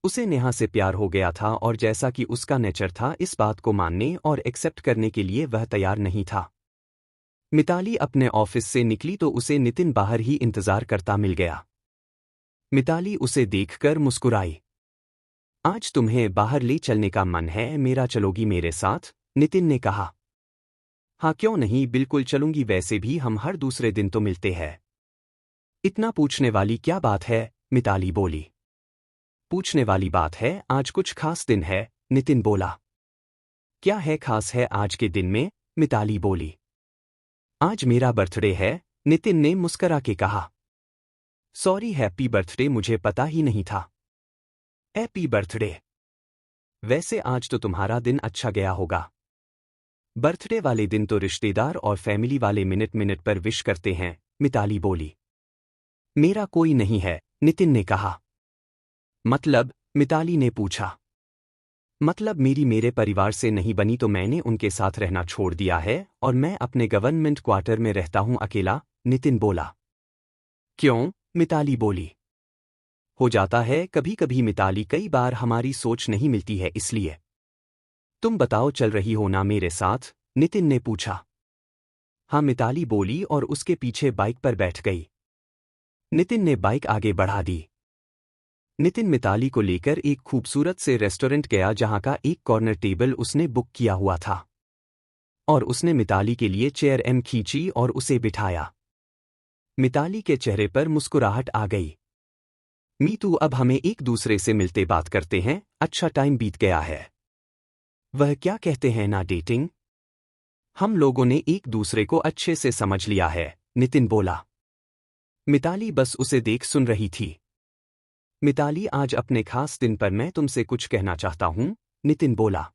उसे नेहा से प्यार हो गया था, और जैसा कि उसका नेचर था, इस बात को मानने और एक्सेप्ट करने के लिए वह तैयार नहीं था। मिताली अपने ऑफिस से निकली तो उसे नितिन बाहर ही इंतजार करता मिल गया। मिताली उसे देखकर मुस्कुराई। आज तुम्हें बाहर ले चलने का मन है मेरा, चलोगी मेरे साथ? नितिन ने कहा। हाँ क्यों नहीं, बिल्कुल चलूंगी, वैसे भी हम हर दूसरे दिन तो मिलते हैं। इतना पूछने वाली क्या बात है? मिताली बोली। पूछने वाली बात है, आज कुछ खास दिन है, नितिन बोला। क्या है खास है आज के दिन में? मिताली बोली। आज मेरा बर्थडे है, नितिन ने मुस्करा के कहा। सॉरी, हैप्पी बर्थडे, मुझे पता ही नहीं था। Happy birthday. वैसे आज तो तुम्हारा दिन अच्छा गया होगा। बर्थडे वाले दिन तो रिश्तेदार और फैमिली वाले मिनट मिनट पर विश करते हैं, मिताली बोली। मेरा कोई नहीं है, नितिन ने कहा। मतलब? मिताली ने पूछा। मतलब मेरे परिवार से नहीं बनी, तो मैंने उनके साथ रहना छोड़ दिया है और मैं अपने गवर्नमेंट क्वार्टर में रहता हूं अकेला, नितिन बोला। क्यों? मिताली बोली। हो जाता है कभी कभी मिताली, कई बार हमारी सोच नहीं मिलती है इसलिए। तुम बताओ, चल रही हो ना मेरे साथ? नितिन ने पूछा। हाँ मिताली बोली और उसके पीछे बाइक पर बैठ गई। नितिन ने बाइक आगे बढ़ा दी। नितिन मिताली को लेकर एक खूबसूरत से रेस्टोरेंट गया, जहां का एक कॉर्नर टेबल उसने बुक किया हुआ था, और उसने मिताली के लिए चेयर एम खींची और उसे बिठाया। मिताली के चेहरे पर मुस्कुराहट आ गई। मीतू, अब हमें एक दूसरे से मिलते बात करते हैं, अच्छा टाइम बीत गया है। वह क्या कहते हैं ना डेटिंग? हम लोगों ने एक दूसरे को अच्छे से समझ लिया है, नितिन बोला। मिताली बस उसे देख सुन रही थी। मिताली, आज अपने खास दिन पर मैं तुमसे कुछ कहना चाहता हूं, नितिन बोला।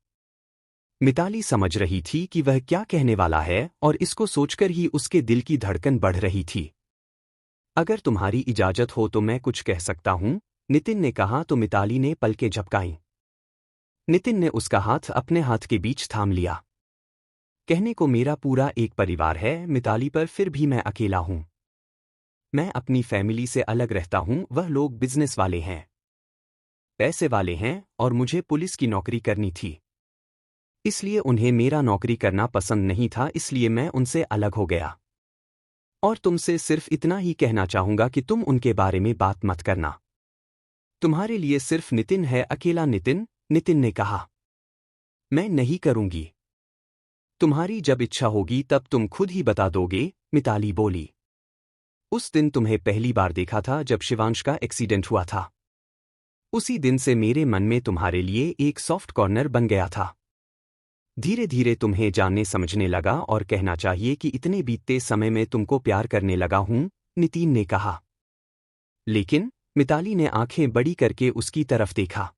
मिताली समझ रही थी कि वह क्या कहने वाला है और इसको सोचकर ही उसके दिल की धड़कन बढ़ रही थी। अगर तुम्हारी इजाजत हो तो मैं कुछ कह सकता हूं, नितिन ने कहा तो मिताली ने पलकें झपकाईं। नितिन ने उसका हाथ अपने हाथ के बीच थाम लिया। कहने को मेरा पूरा एक परिवार है मिताली, पर फिर भी मैं अकेला हूं। मैं अपनी फैमिली से अलग रहता हूं, वह लोग बिजनेस वाले हैं, पैसे वाले हैं और मुझे पुलिस की नौकरी करनी थी। इसलिए उन्हें मेरा नौकरी करना पसंद नहीं था, इसलिए मैं उनसे अलग हो गया। और तुमसे सिर्फ इतना ही कहना चाहूंगा कि तुम उनके बारे में बात मत करना। तुम्हारे लिए सिर्फ नितिन है अकेला। नितिन, नितिन ने कहा। मैं नहीं करूंगी। तुम्हारी जब इच्छा होगी तब तुम खुद ही बता दोगे, मिताली बोली। उस दिन तुम्हें पहली बार देखा था जब शिवांश का एक्सीडेंट हुआ था। उसी दिन से मेरे मन में तुम्हारे लिए एक सॉफ्ट कॉर्नर बन गया था। धीरे धीरे तुम्हें जानने समझने लगा और कहना चाहिए कि इतने बीतते समय में तुमको प्यार करने लगा हूं, नितिन ने कहा। लेकिन, मिताली ने आंखें बड़ी करके उसकी तरफ देखा।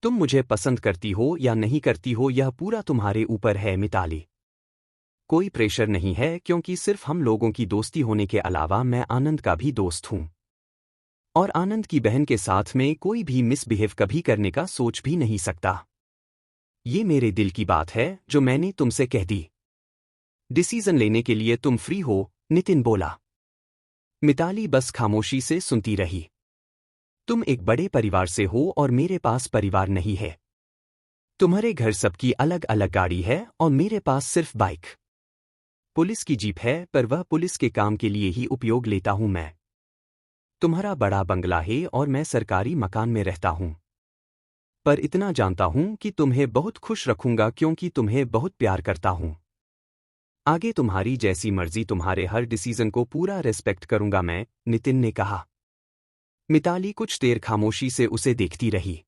तुम मुझे पसंद करती हो या नहीं करती हो यह पूरा तुम्हारे ऊपर है मिताली। कोई प्रेशर नहीं है, क्योंकि सिर्फ हम लोगों की दोस्ती होने के अलावा मैं आनंद का भी दोस्त हूं। और आनंद की बहन के साथ में कोई भी मिसबिहेव कभी करने का सोच भी नहीं सकता। ये मेरे दिल की बात है जो मैंने तुमसे कह दी। डिसीजन लेने के लिए तुम फ्री हो, नितिन बोला। मिताली बस खामोशी से सुनती रही। तुम एक बड़े परिवार से हो और मेरे पास परिवार नहीं है। तुम्हारे घर सबकी अलग अलग गाड़ी है और मेरे पास सिर्फ बाइक। पुलिस की जीप है, पर वह पुलिस के काम के लिए ही उपयोग लेता हूं मैं। तुम्हारा बड़ा बंगला है और मैं सरकारी मकान में रहता हूं। पर इतना जानता हूं कि तुम्हें बहुत खुश रखूंगा, क्योंकि तुम्हें बहुत प्यार करता हूं। आगे तुम्हारी जैसी मर्जी, तुम्हारे हर डिसीजन को पूरा रिस्पेक्ट करूंगा मैं, नितिन ने कहा। मिताली कुछ देर खामोशी से उसे देखती रही।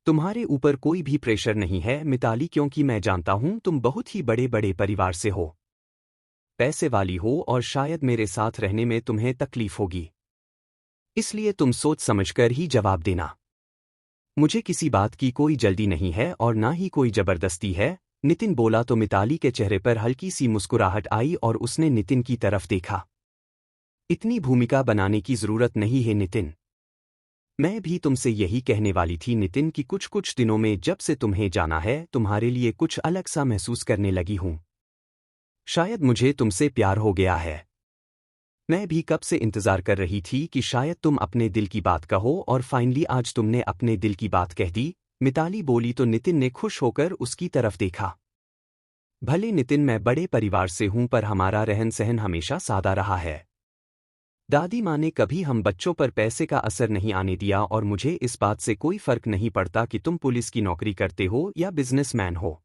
तुम्हारे ऊपर कोई भी प्रेशर नहीं है मिताली, क्योंकि मैं जानता हूं तुम बहुत ही बड़े बड़े परिवार से हो, पैसे वाली हो और शायद मेरे साथ रहने में तुम्हें तकलीफ होगी। इसलिए तुम सोच समझकर ही जवाब देना। मुझे किसी बात की कोई जल्दी नहीं है और ना ही कोई जबरदस्ती है, नितिन बोला तो मिताली के चेहरे पर हल्की सी मुस्कुराहट आई और उसने नितिन की तरफ देखा। इतनी भूमिका बनाने की जरूरत नहीं है नितिन। मैं भी तुमसे यही कहने वाली थी नितिन कि कुछ कुछ दिनों में जब से तुम्हें जाना है तुम्हारे लिए कुछ अलग सा महसूस करने लगी हूं। शायद मुझे तुमसे प्यार हो गया है। मैं भी कब से इंतजार कर रही थी कि शायद तुम अपने दिल की बात कहो और फाइनली आज तुमने अपने दिल की बात कह दी, मिताली बोली तो नितिन ने खुश होकर उसकी तरफ देखा। भले नितिन मैं बड़े परिवार से हूं, पर हमारा रहन सहन हमेशा सादा रहा है। दादी माँ ने कभी हम बच्चों पर पैसे का असर नहीं आने दिया और मुझे इस बात से कोई फर्क नहीं पड़ता कि तुम पुलिस की नौकरी करते हो या बिजनेसमैन हो।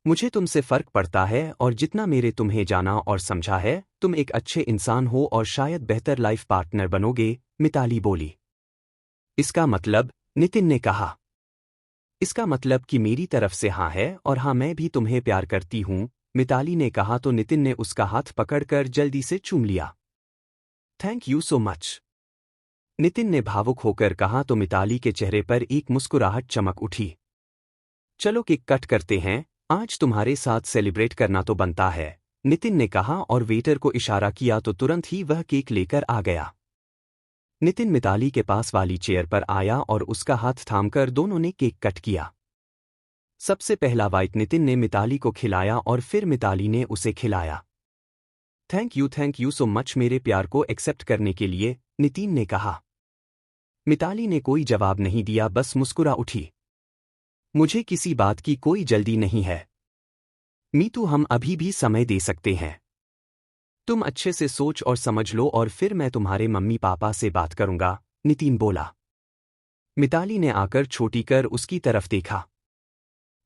मुझे तुमसे फर्क पड़ता है और जितना मेरे तुम्हें जाना और समझा है, तुम एक अच्छे इंसान हो और शायद बेहतर लाइफ पार्टनर बनोगे, मिताली बोली। इसका मतलब, नितिन ने कहा। इसका मतलब कि मेरी तरफ से हाँ है और हाँ मैं भी तुम्हें प्यार करती हूं, मिताली ने कहा तो नितिन ने उसका हाथ पकड़कर जल्दी से चूम लिया। Thank you so much, Nitin ने भावुक होकर कहा तो मिताली के चेहरे पर एक मुस्कुराहट चमक उठी। चलो केक कट करते हैं, आज तुम्हारे साथ सेलिब्रेट करना तो बनता है, नितिन ने कहा और वेटर को इशारा किया तो तुरंत ही वह केक लेकर आ गया। नितिन मिताली के पास वाली चेयर पर आया और उसका हाथ थामकर दोनों ने केक कट किया। सबसे पहला बाइट नितिन ने मिताली को खिलाया और फिर मिताली ने उसे खिलाया। थैंक यू सो मच मेरे प्यार को एक्सेप्ट करने के लिए, नितिन ने कहा। मिताली ने कोई जवाब नहीं दिया, बस मुस्कुरा उठी। मुझे किसी बात की कोई जल्दी नहीं है मीतू, हम अभी भी समय दे सकते हैं। तुम अच्छे से सोच और समझ लो और फिर मैं तुम्हारे मम्मी पापा से बात करूंगा, नितिन बोला। मिताली ने आकर छोटी कर उसकी तरफ देखा।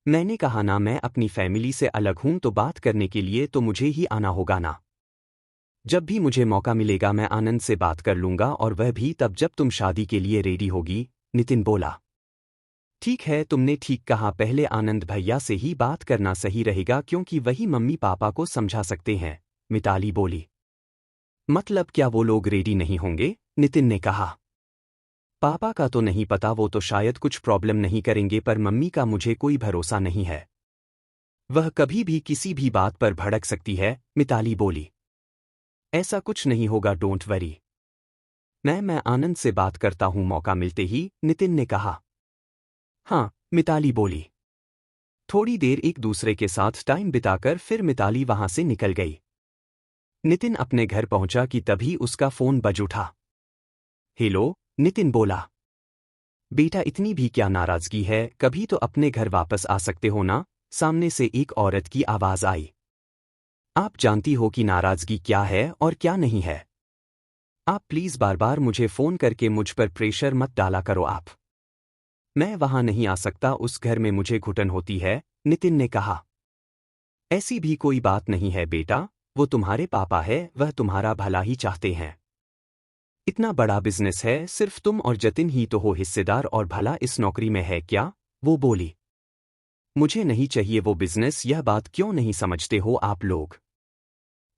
मैंने कहा ना मैं अपनी फैमिली से अलग हूं, तो बात करने के लिए तो मुझे ही आना होगा ना। जब भी मुझे मौका मिलेगा मैं आनंद से बात कर लूंगा और वह भी तब जब तुम शादी के लिए रेडी होगी, नितिन बोला। ठीक है, तुमने ठीक कहा, पहले आनंद भैया से ही बात करना सही रहेगा क्योंकि वही मम्मी पापा को समझा सकते हैं, मिताली बोली। मतलब क्या वो लोग रेडी नहीं होंगे? नितिन ने कहा। पापा का तो नहीं पता, वो तो शायद कुछ प्रॉब्लम नहीं करेंगे, पर मम्मी का मुझे कोई भरोसा नहीं है। वह कभी भी किसी भी बात पर भड़क सकती है, मिताली बोली। ऐसा कुछ नहीं होगा, डोंट वरी। मैं आनंद से बात करता हूं मौका मिलते ही, नितिन ने कहा। हाँ, मिताली बोली। थोड़ी देर एक दूसरे के साथ टाइम बिताकर फिर मिताली वहां से निकल गई। नितिन अपने घर पहुंचा कि तभी उसका फोन बज उठा। हेलो, नितिन बोला। बेटा इतनी भी क्या नाराजगी है, कभी तो अपने घर वापस आ सकते हो ना? सामने से एक औरत की आवाज आई। आप जानती हो कि नाराजगी क्या है और क्या नहीं है। आप प्लीज बार बार मुझे फोन करके मुझ पर प्रेशर मत डाला करो आप। मैं वहां नहीं आ सकता, उस घर में मुझे घुटन होती है, नितिन ने कहा। ऐसी भी कोई बात नहीं है बेटा, वो तुम्हारे पापा है, वह तुम्हारा भला ही चाहते हैं। इतना बड़ा बिजनेस है, सिर्फ तुम और जतिन ही तो हो हिस्सेदार, और भला इस नौकरी में है क्या? वो बोली। मुझे नहीं चाहिए वो बिजनेस, यह बात क्यों नहीं समझते हो आप लोग?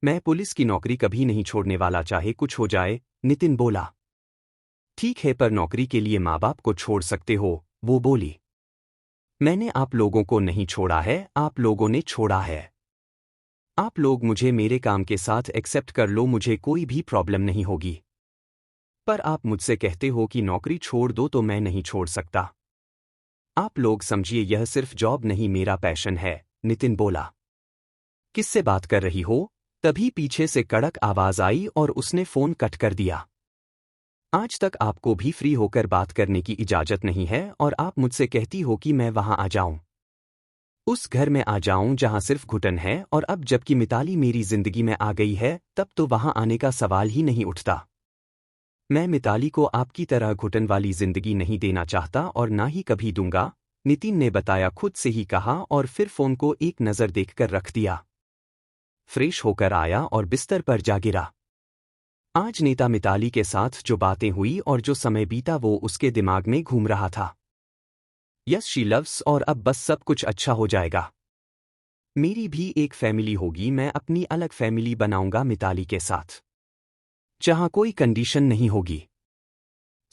मैं पुलिस की नौकरी कभी नहीं छोड़ने वाला, चाहे कुछ हो जाए, नितिन बोला। ठीक है, पर नौकरी के लिए माँ बाप को छोड़ सकते हो, वो बोली। मैंने आप लोगों को नहीं छोड़ा है, आप लोगों ने छोड़ा है। आप लोग मुझे मेरे काम के साथ एक्सेप्ट कर लो, मुझे कोई भी प्रॉब्लम नहीं होगी। पर आप मुझसे कहते हो कि नौकरी छोड़ दो, तो मैं नहीं छोड़ सकता। आप लोग समझिए, यह सिर्फ जॉब नहीं, मेरा पैशन है, नितिन बोला। किससे बात कर रही हो? तभी पीछे से कड़क आवाज आई और उसने फोन कट कर दिया। आज तक आपको भी फ्री होकर बात करने की इजाजत नहीं है और आप मुझसे कहती हो कि मैं वहां आ जाऊं, उस घर में आ जाऊं जहां सिर्फ घुटन है, और अब जबकि मिताली मेरी जिंदगी में आ गई है तब तो वहां आने का सवाल ही नहीं उठता। मैं मिताली को आपकी तरह घुटन वाली जिंदगी नहीं देना चाहता और ना ही कभी दूंगा, नितिन ने बताया, खुद से ही कहा और फिर फोन को एक नज़र देखकर रख दिया। फ्रेश होकर आया और बिस्तर पर जा गिरा। आज नेता मिताली के साथ जो बातें हुई और जो समय बीता वो उसके दिमाग में घूम रहा था। यस शी लव्स, और अब बस सब कुछ अच्छा हो जाएगा। मेरी भी एक फैमिली होगी, मैं अपनी अलग फैमिली बनाऊंगा मिताली के साथ, जहां कोई कंडीशन नहीं होगी,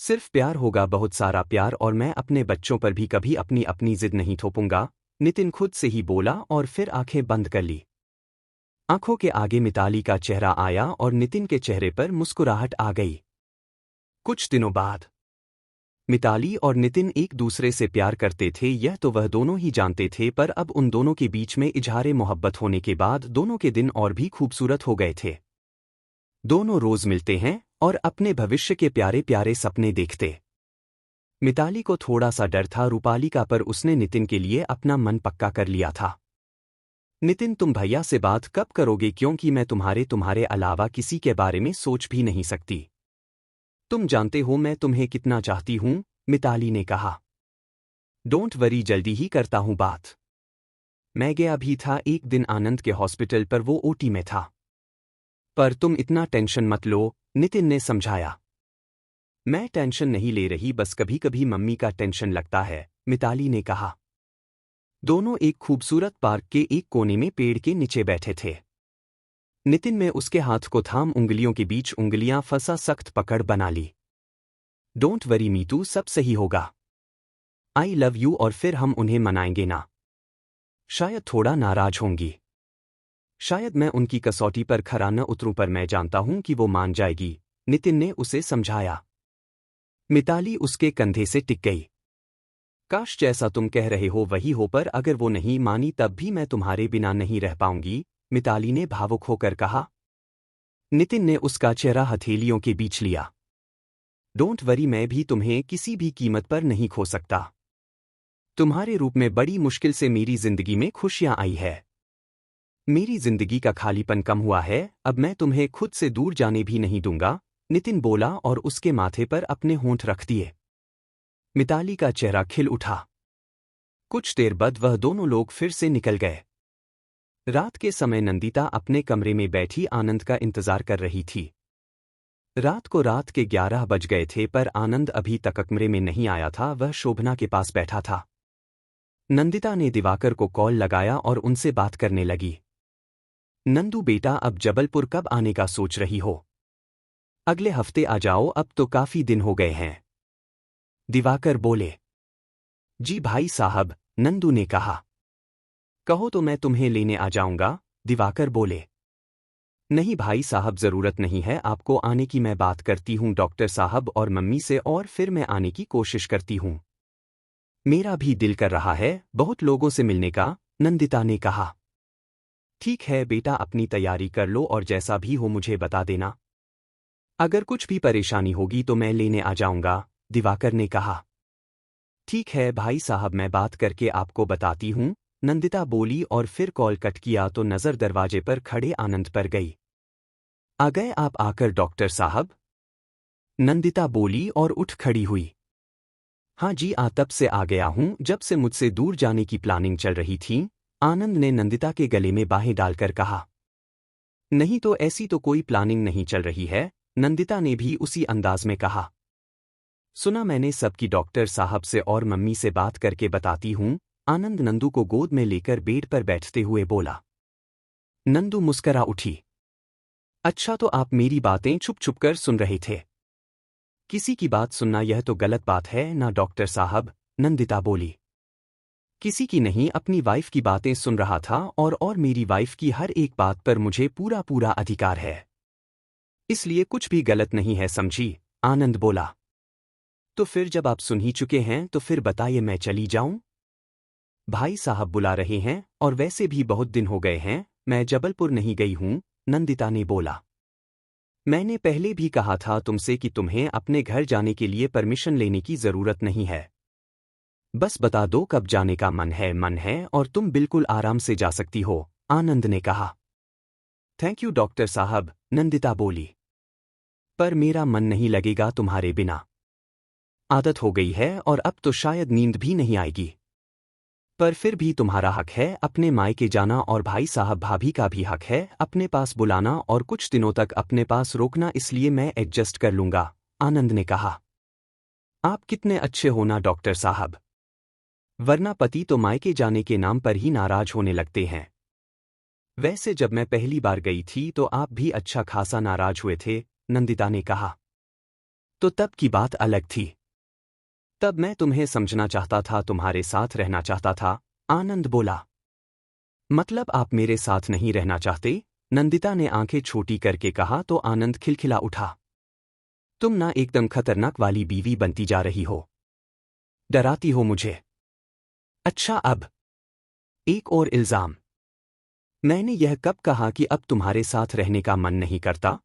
सिर्फ प्यार होगा, बहुत सारा प्यार, और मैं अपने बच्चों पर भी कभी अपनी अपनी जिद नहीं थोपूंगा, नितिन खुद से ही बोला और फिर आंखें बंद कर ली। आंखों के आगे मिताली का चेहरा आया और नितिन के चेहरे पर मुस्कुराहट आ गई। कुछ दिनों बाद मिताली और नितिन एक दूसरे से प्यार करते थे, यह तो वह दोनों ही जानते थे, पर अब उन दोनों के बीच में इजहारे मोहब्बत होने के बाद दोनों के दिन और भी खूबसूरत हो गए थे। दोनों रोज मिलते हैं और अपने भविष्य के प्यारे प्यारे सपने देखते। मिताली को थोड़ा सा डर था रूपाली का, पर उसने नितिन के लिए अपना मन पक्का कर लिया था। नितिन, तुम भैया से बात कब करोगे, क्योंकि मैं तुम्हारे अलावा किसी के बारे में सोच भी नहीं सकती। तुम जानते हो मैं तुम्हें कितना चाहती हूं, मिताली ने कहा। डोंट वरी, जल्दी ही करता हूं बात। मैं गया भी था एक दिन आनंद के हॉस्पिटल पर, वो ओटी में था। पर तुम इतना टेंशन मत लो, नितिन ने समझाया। मैं टेंशन नहीं ले रही, बस कभी कभी मम्मी का टेंशन लगता है, मिताली ने कहा। दोनों एक खूबसूरत पार्क के एक कोने में पेड़ के नीचे बैठे थे। नितिन ने उसके हाथ को थाम उंगलियों के बीच उंगलियां फंसा सख्त पकड़ बना ली। डोंट वरी मीतू, सब सही होगा। आई लव यू, और फिर हम उन्हें मनाएंगे ना। शायद थोड़ा नाराज होंगी, शायद मैं उनकी कसौटी पर खरा न उतरूं, पर मैं जानता हूं कि वो मान जाएगी, नितिन ने उसे समझाया। मिताली उसके कंधे से टिक गई। काश जैसा तुम कह रहे हो वही हो, पर अगर वो नहीं मानी तब भी मैं तुम्हारे बिना नहीं रह पाऊंगी, मिताली ने भावुक होकर कहा। नितिन ने उसका चेहरा हथेलियों के बीच लिया। डोंट वरी, मैं भी तुम्हें किसी भी कीमत पर नहीं खो सकता। तुम्हारे रूप में बड़ी मुश्किल से मेरी जिंदगी में खुशियां आई है। मेरी जिंदगी का खालीपन कम हुआ है, अब मैं तुम्हें खुद से दूर जाने भी नहीं दूंगा, नितिन बोला और उसके माथे पर अपने होंठ रख दिए। मिताली का चेहरा खिल उठा। कुछ देर बाद वह दोनों लोग फिर से निकल गए। रात के समय नंदिता अपने कमरे में बैठी आनंद का इंतजार कर रही थी। रात के 11 बज गए थे पर आनंद अभी तक कमरे में नहीं आया था, वह शोभना के पास बैठा था। नंदिता ने दिवाकर को कॉल लगाया और उनसे बात करने लगी। नंदू बेटा, अब जबलपुर कब आने का सोच रही हो? अगले हफ्ते आ जाओ, अब तो काफी दिन हो गए हैं। दिवाकर बोले। जी भाई साहब, नंदू ने कहा। कहो तो मैं तुम्हें लेने आ जाऊंगा, दिवाकर बोले। नहीं भाई साहब, जरूरत नहीं है आपको आने की, मैं बात करती हूं डॉक्टर साहब और मम्मी से और फिर मैं आने की कोशिश करती हूं। मेरा भी दिल कर रहा है बहुत लोगों से मिलने का, नंदिता ने कहा। ठीक है बेटा, अपनी तैयारी कर लो और जैसा भी हो मुझे बता देना। अगर कुछ भी परेशानी होगी तो मैं लेने आ जाऊंगा, दिवाकर ने कहा। ठीक है भाई साहब, मैं बात करके आपको बताती हूं, नंदिता बोली और फिर कॉल कट किया तो नजर दरवाजे पर खड़े आनंद पर गई। आ गए आप आकर डॉक्टर साहब? नंदिता बोली और उठ खड़ी हुई। हाँ जी, तब से आ गया हूं जब से मुझसे दूर जाने की प्लानिंग चल रही थी, आनंद ने नंदिता के गले में बाहें डालकर कहा। नहीं तो ऐसी तो कोई प्लानिंग नहीं चल रही है, नंदिता ने भी उसी अंदाज में कहा। सुना मैंने सबकी, डॉक्टर साहब से और मम्मी से बात करके बताती हूं, आनंद नंदू को गोद में लेकर बेड पर बैठते हुए बोला। नंदू मुस्करा उठी। अच्छा, तो आप मेरी बातें छुप छुप कर सुन रहे थे? किसी की बात सुनना यह तो गलत बात है ना डॉक्टर साहब, नंदिता बोली। किसी की नहीं, अपनी वाइफ की बातें सुन रहा था और मेरी वाइफ की हर एक बात पर मुझे पूरा पूरा अधिकार है, इसलिए कुछ भी गलत नहीं है, समझी? आनंद बोला। तो फिर जब आप सुन ही चुके हैं तो फिर बताइए, मैं चली जाऊं? भाई साहब बुला रहे हैं और वैसे भी बहुत दिन हो गए हैं, मैं जबलपुर नहीं गई हूं, नंदिता ने बोला। मैंने पहले भी कहा था तुमसे कि तुम्हें अपने घर जाने के लिए परमिशन लेने की जरूरत नहीं है। बस बता दो कब जाने का मन है और तुम बिल्कुल आराम से जा सकती हो, आनंद ने कहा। थैंक यू डॉक्टर साहब, नंदिता बोली। पर मेरा मन नहीं लगेगा तुम्हारे बिना। आदत हो गई है और अब तो शायद नींद भी नहीं आएगी। पर फिर भी तुम्हारा हक है अपने मायके जाना और भाई साहब भाभी का भी हक है अपने पास बुलाना और कुछ दिनों तक अपने पास रोकना, इसलिए मैं एडजस्ट कर लूंगा, आनंद ने कहा। आप कितने अच्छे हो ना डॉक्टर साहब, वरना पति तो मायके जाने के नाम पर ही नाराज होने लगते हैं। वैसे जब मैं पहली बार गई थी तो आप भी अच्छा खासा नाराज हुए थे, नंदिता ने कहा। तो तब की बात अलग थी, तब मैं तुम्हें समझना चाहता था, तुम्हारे साथ रहना चाहता था, आनंद बोला। मतलब आप मेरे साथ नहीं रहना चाहते? नंदिता ने आंखें छोटी करके कहा तो आनंद खिलखिला उठा। तुम ना एकदम खतरनाक वाली बीवी बनती जा रही हो, डराती हो मुझे। अच्छा, अब एक और इल्जाम। मैंने यह कब कहा कि अब तुम्हारे साथ रहने का मन नहीं करता?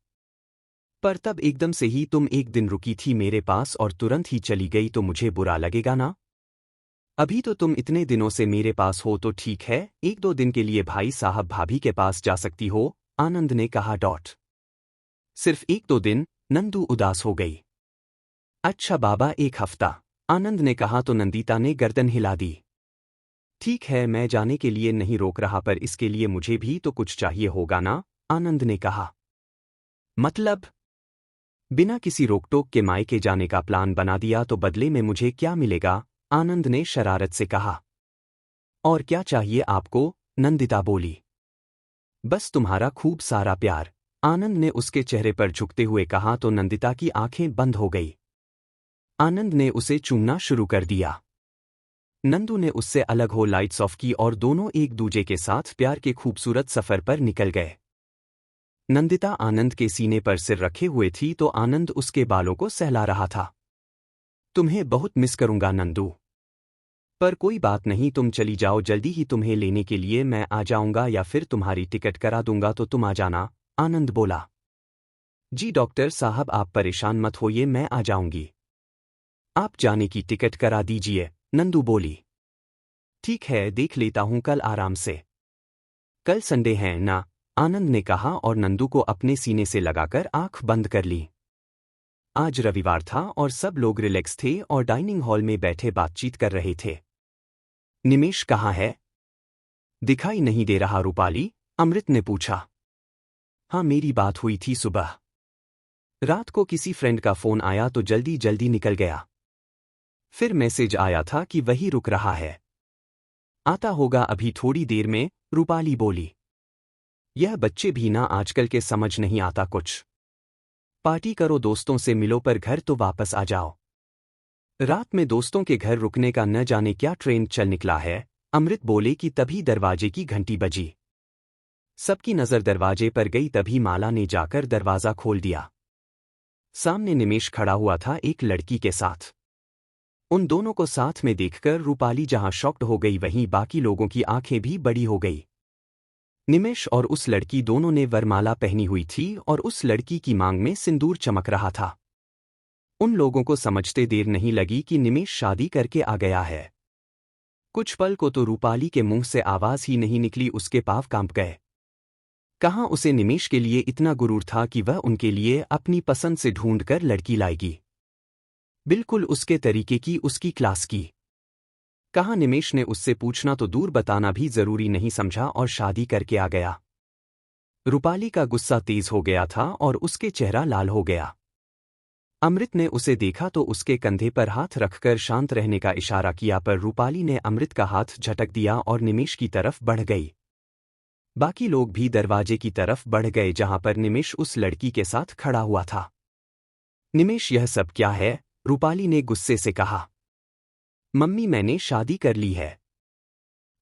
पर तब एकदम से ही तुम एक दिन रुकी थी मेरे पास और तुरंत ही चली गई तो मुझे बुरा लगेगा ना? अभी तो तुम इतने दिनों से मेरे पास हो तो ठीक है, एक दो दिन के लिए भाई साहब भाभी के पास जा सकती हो, आनंद ने कहा। सिर्फ एक दो दिन, नंदू उदास हो गई। अच्छा बाबा, एक हफ्ता, आनंद ने कहा तो नंदिता ने गर्दन हिला दी। ठीक है, मैं जाने के लिए नहीं रोक रहा, पर इसके लिए मुझे भी तो कुछ चाहिए होगा ना, आनंद ने कहा। मतलब? बिना किसी रोकटोक के मायके जाने का प्लान बना दिया तो बदले में मुझे क्या मिलेगा, आनंद ने शरारत से कहा। और क्या चाहिए आपको, नंदिता बोली। बस तुम्हारा खूब सारा प्यार, आनंद ने उसके चेहरे पर झुकते हुए कहा तो नंदिता की आंखें बंद हो गई। आनंद ने उसे चूमना शुरू कर दिया। नंदू ने उससे अलग हो लाइट्स ऑफ की और दोनों एक दूजे के साथ प्यार के खूबसूरत सफर पर निकल गए। नंदिता आनंद के सीने पर सिर रखे हुए थी तो आनंद उसके बालों को सहला रहा था। तुम्हें बहुत मिस करूंगा नंदू। पर कोई बात नहीं, तुम चली जाओ, जल्दी ही तुम्हें लेने के लिए मैं आ जाऊंगा या फिर तुम्हारी टिकट करा दूंगा तो तुम आ जाना, आनंद बोला। जी डॉक्टर साहब, आप परेशान मत होइए, मैं आ जाऊंगी। आप जाने की टिकट करा दीजिए, नंदू बोली। ठीक है, देख लेता हूं कल आराम से। कल संडे है ना, आनंद ने कहा और नंदू को अपने सीने से लगाकर आंख बंद कर ली। आज रविवार था और सब लोग रिलैक्स थे और डाइनिंग हॉल में बैठे बातचीत कर रहे थे। निमेश कहाँ है? दिखाई नहीं दे रहा रूपाली? अमृत ने पूछा। हाँ, मेरी बात हुई थी सुबह। रात को किसी फ्रेंड का फोन आया तो जल्दी जल्दी निकल गया। फिर मैसेज आया था कि वही रुक रहा है। आता होगा अभी थोड़ी देर में, रूपाली बोली। यह बच्चे भी ना आजकल के समझ नहीं आता कुछ। पार्टी करो, दोस्तों से मिलो, पर घर तो वापस आ जाओ। रात में दोस्तों के घर रुकने का न जाने क्या ट्रेंड चल निकला है, अमृत बोले कि तभी दरवाजे की घंटी बजी। सबकी नजर दरवाजे पर गई, तभी माला ने जाकर दरवाजा खोल दिया। सामने निमेश खड़ा हुआ था एक लड़की के साथ। उन दोनों को साथ में देखकर रूपाली जहां शॉक्ड हो गई, वहीं बाकी लोगों की आंखें भी बड़ी हो गई। निमेश और उस लड़की दोनों ने वरमाला पहनी हुई थी और उस लड़की की मांग में सिंदूर चमक रहा था। उन लोगों को समझते देर नहीं लगी कि निमेश शादी करके आ गया है। कुछ पल को तो रूपाली के मुंह से आवाज ही नहीं निकली, उसके पांव कांप गए। कहाँ उसे निमेश के लिए इतना गुरूर था कि वह उनके लिए अपनी पसंद से ढूंढकर लड़की लाएगी, बिल्कुल उसके तरीके की, उसकी क्लास की। कहाँ निमेश ने उससे पूछना तो दूर, बताना भी जरूरी नहीं समझा और शादी करके आ गया। रूपाली का गुस्सा तेज हो गया था और उसके चेहरा लाल हो गया। अमृत ने उसे देखा तो उसके कंधे पर हाथ रखकर शांत रहने का इशारा किया, पर रूपाली ने अमृत का हाथ झटक दिया और निमेश की तरफ बढ़ गई। बाकी लोग भी दरवाजे की तरफ बढ़ गए जहां पर निमेश उस लड़की के साथ खड़ा हुआ था। निमेश, यह सब क्या है? रूपाली ने गुस्से से कहा। मम्मी, मैंने शादी कर ली है।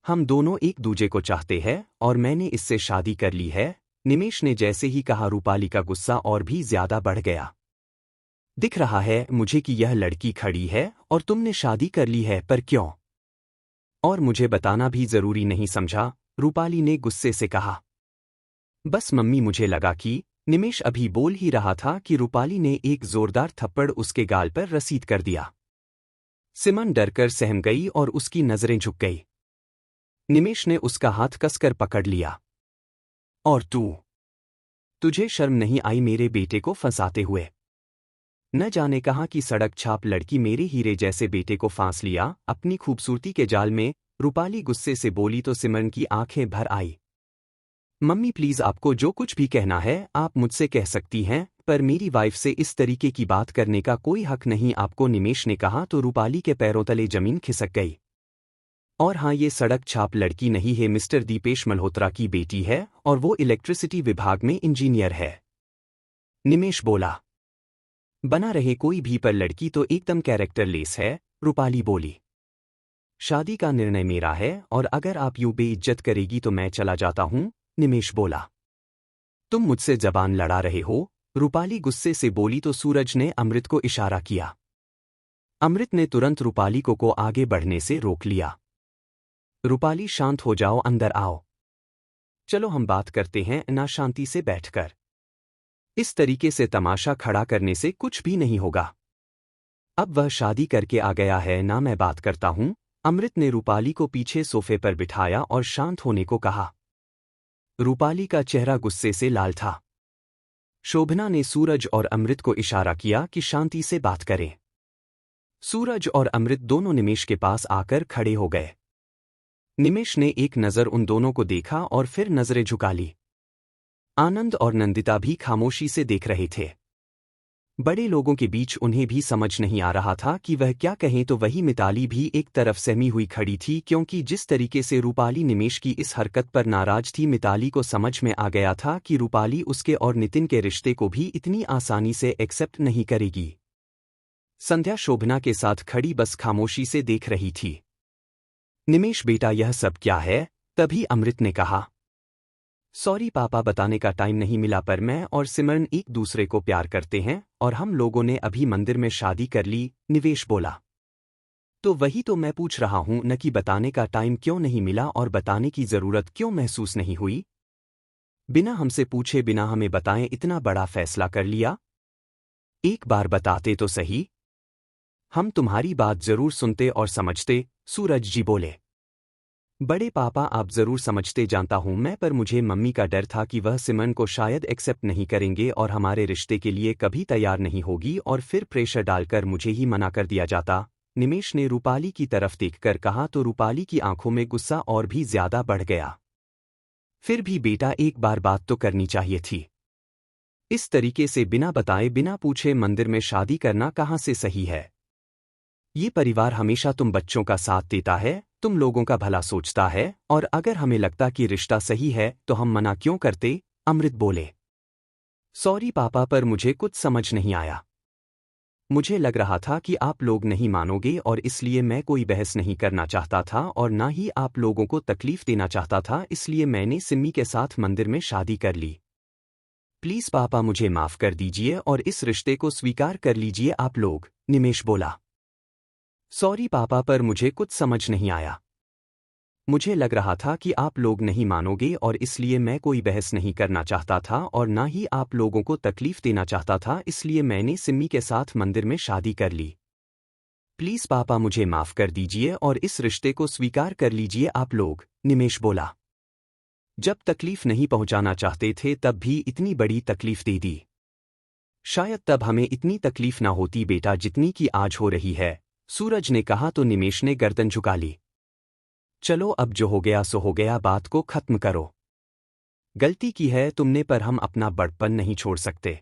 हम दोनों एक दूजे को चाहते हैं और मैंने इससे शादी कर ली है। निमेश ने जैसे ही कहा, रूपाली का गुस्सा और भी ज्यादा बढ़ गया। दिख रहा है मुझे कि यह लड़की खड़ी है और तुमने शादी कर ली है, पर क्यों? और मुझे बताना भी जरूरी नहीं समझा, रूपाली ने गुस्से से कहा। बस मम्मी, मुझे लगा कि। निमेश अभी बोल ही रहा था कि रूपाली ने एक जोरदार थप्पड़ उसके गाल पर रसीद कर दिया। सिमन डरकर सहम गई और उसकी नजरें झुक गई। निमेश ने उसका हाथ कसकर पकड़ लिया। और तुझे शर्म नहीं आई मेरे बेटे को फंसाते हुए? न जाने कहाँ की सड़क छाप लड़की मेरे हीरे जैसे बेटे को फांस लिया अपनी खूबसूरती के जाल में, रूपाली गुस्से से बोली तो सिमरन की आंखें भर आई। मम्मी प्लीज, आपको जो कुछ भी कहना है आप मुझसे कह सकती हैं, पर मेरी वाइफ से इस तरीके की बात करने का कोई हक नहीं आपको, निमेश ने कहा तो रूपाली के पैरों तले जमीन खिसक गई। और हाँ, ये सड़क छाप लड़की नहीं है, मिस्टर दीपेश मल्होत्रा की बेटी है और वो इलेक्ट्रिसिटी विभाग में इंजीनियर है, निमेश बोला। बना रहे कोई भी, पर लड़की तो एकदम कैरेक्टरलेस है, रूपाली बोली। शादी का निर्णय मेरा है और अगर आप यूं बेइज्जत करेगी तो मैं चला जाता हूं, निमेश बोला। तुम मुझसे जबान लड़ा रहे हो, रूपाली गुस्से से बोली तो सूरज ने अमृत को इशारा किया। अमृत ने तुरंत रूपाली को आगे बढ़ने से रोक लिया। रूपाली, शांत हो जाओ, अंदर आओ। चलो हम बात करते हैं ना, शांति से बैठकर। इस तरीके से तमाशा खड़ा करने से कुछ भी नहीं होगा। अब वह शादी करके आ गया है ना, मैं बात करता हूं। अमृत ने रूपाली को पीछे सोफे पर बिठाया और शांत होने को कहा। रूपाली का चेहरा गुस्से से लाल था। शोभना ने सूरज और अमृत को इशारा किया कि शांति से बात करें। सूरज और अमृत दोनों निमेश के पास आकर खड़े हो गए। निमेश ने एक नज़र उन दोनों को देखा और फिर नजरें झुका ली। आनंद और नंदिता भी खामोशी से देख रहे थे। बड़े लोगों के बीच उन्हें भी समझ नहीं आ रहा था कि वह क्या कहें, तो वही मिताली भी एक तरफ सहमी हुई खड़ी थी, क्योंकि जिस तरीके से रूपाली निमेश की इस हरकत पर नाराज थी, मिताली को समझ में आ गया था कि रूपाली उसके और नितिन के रिश्ते को भी इतनी आसानी से एक्सेप्ट नहीं करेगी। संध्या शोभना के साथ खड़ी बस खामोशी से देख रही थी। निमेश, बेटा यह सब क्या है? तभी अमृत ने कहा। सॉरी पापा, बताने का टाइम नहीं मिला, पर मैं और सिमरन एक दूसरे को प्यार करते हैं और हम लोगों ने अभी मंदिर में शादी कर ली, निवेश बोला। तो वही तो मैं पूछ रहा हूं न कि बताने का टाइम क्यों नहीं मिला और बताने की जरूरत क्यों महसूस नहीं हुई? बिना हमसे पूछे, बिना हमें बताएं इतना बड़ा फैसला कर लिया? एक बार बताते तो सही। हम तुम्हारी बात जरूर सुनते और समझते, सूरज जी बोले। बड़े पापा, आप जरूर समझते जानता हूं मैं, पर मुझे मम्मी का डर था कि वह सिमरन को शायद एक्सेप्ट नहीं करेंगे और हमारे रिश्ते के लिए कभी तैयार नहीं होगी और फिर प्रेशर डालकर मुझे ही मना कर दिया जाता, निमेश ने रूपाली की तरफ देखकर कहा तो रूपाली की आंखों में गुस्सा और भी ज्यादा बढ़ गया। फिर भी बेटा, एक बार बात तो करनी चाहिए थी। इस तरीके से बिना बताए बिना पूछे मंदिर में शादी करना कहाँ से सही है? ये परिवार हमेशा तुम बच्चों का साथ देता है, तुम लोगों का भला सोचता है, और अगर हमें लगता कि रिश्ता सही है तो हम मना क्यों करते? अमृत बोले। सॉरी पापा, पर मुझे कुछ समझ नहीं आया। मुझे लग रहा था कि आप लोग नहीं मानोगे और इसलिए मैं कोई बहस नहीं करना चाहता था और ना ही आप लोगों को तकलीफ देना चाहता था, इसलिए मैंने सिम्मी के साथ मंदिर में शादी कर ली। प्लीज पापा, मुझे माफ कर दीजिए और इस रिश्ते को स्वीकार कर लीजिए आप लोग, निमेश बोला। सॉरी पापा, पर मुझे कुछ समझ नहीं आया। मुझे लग रहा था कि आप लोग नहीं मानोगे और इसलिए मैं कोई बहस नहीं करना चाहता था और ना ही आप लोगों को तकलीफ देना चाहता था, इसलिए मैंने सिम्मी के साथ मंदिर में शादी कर ली। प्लीज पापा, मुझे माफ कर दीजिए और इस रिश्ते को स्वीकार कर लीजिए आप लोग, निमेश बोला। जब तकलीफ नहीं पहुंचाना चाहते थे तब भी इतनी बड़ी तकलीफ दे दी। शायद तब हमें इतनी तकलीफ ना होती बेटा जितनी कि आज हो रही है, सूरज ने कहा तो निमेश ने गर्दन झुका ली। चलो अब जो हो गया सो हो गया, बात को खत्म करो। गलती की है तुमने पर हम अपना बड़पन नहीं छोड़ सकते।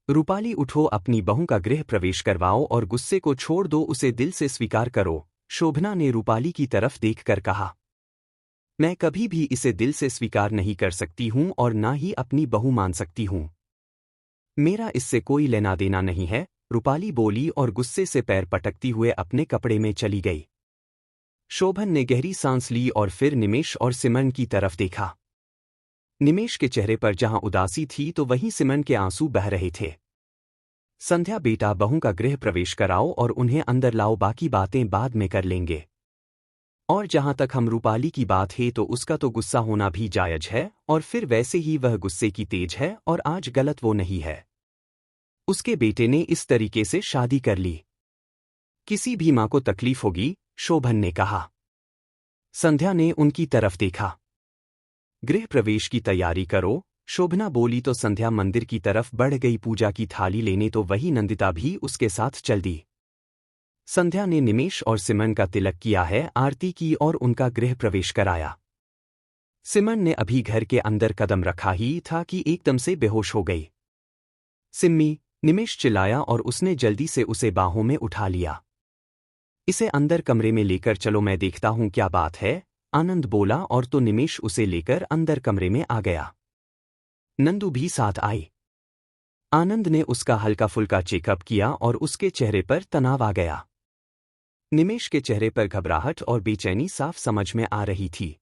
रूपाली उठो, अपनी बहू का गृह प्रवेश करवाओ और गुस्से को छोड़ दो, उसे दिल से स्वीकार करो, शोभना ने रूपाली की तरफ देखकर कहा। मैं कभी भी इसे दिल से स्वीकार नहीं कर सकती हूं और ना ही अपनी बहू मान सकती हूं। मेरा इससे कोई लेना देना नहीं है, रूपाली बोली और गुस्से से पैर पटकती हुए अपने कपड़े में चली गई। शोभन ने गहरी सांस ली और फिर निमेश और सिमरन की तरफ देखा। निमेश के चेहरे पर जहां उदासी थी तो वहीं सिमरन के आंसू बह रहे थे। संध्या बेटा, बहू का गृह प्रवेश कराओ और उन्हें अंदर लाओ, बाकी बातें बाद में कर लेंगे। और जहां तक हम रूपाली की बात है तो उसका तो गुस्सा होना भी जायज है, और फिर वैसे ही वह गुस्से की तेज है और आज गलत वो नहीं है। उसके बेटे ने इस तरीके से शादी कर ली। किसी भी मां को तकलीफ होगी, शोभन ने कहा। संध्या ने उनकी तरफ देखा। गृह प्रवेश की तैयारी करो, शोभना बोली तो संध्या मंदिर की तरफ बढ़ गई पूजा की थाली लेने, तो वही नंदिता भी उसके साथ चल दी। संध्या ने निमेश और सिमरन का तिलक किया है, आरती की और उनका गृह प्रवेश कराया। सिमरन ने अभी घर के अंदर कदम रखा ही था कि एकदम से बेहोश हो गई। सिम्मी, निमेश चिल्लाया और उसने जल्दी से उसे बाहों में उठा लिया। इसे अंदर कमरे में लेकर चलो, मैं देखता हूं क्या बात है, आनंद बोला और तो निमेश उसे लेकर अंदर कमरे में आ गया। नंदू भी साथ आई। आनंद ने उसका हल्का फुल्का चेकअप किया और उसके चेहरे पर तनाव आ गया। निमेश के चेहरे पर घबराहट और बेचैनी साफ समझ में आ रही थी।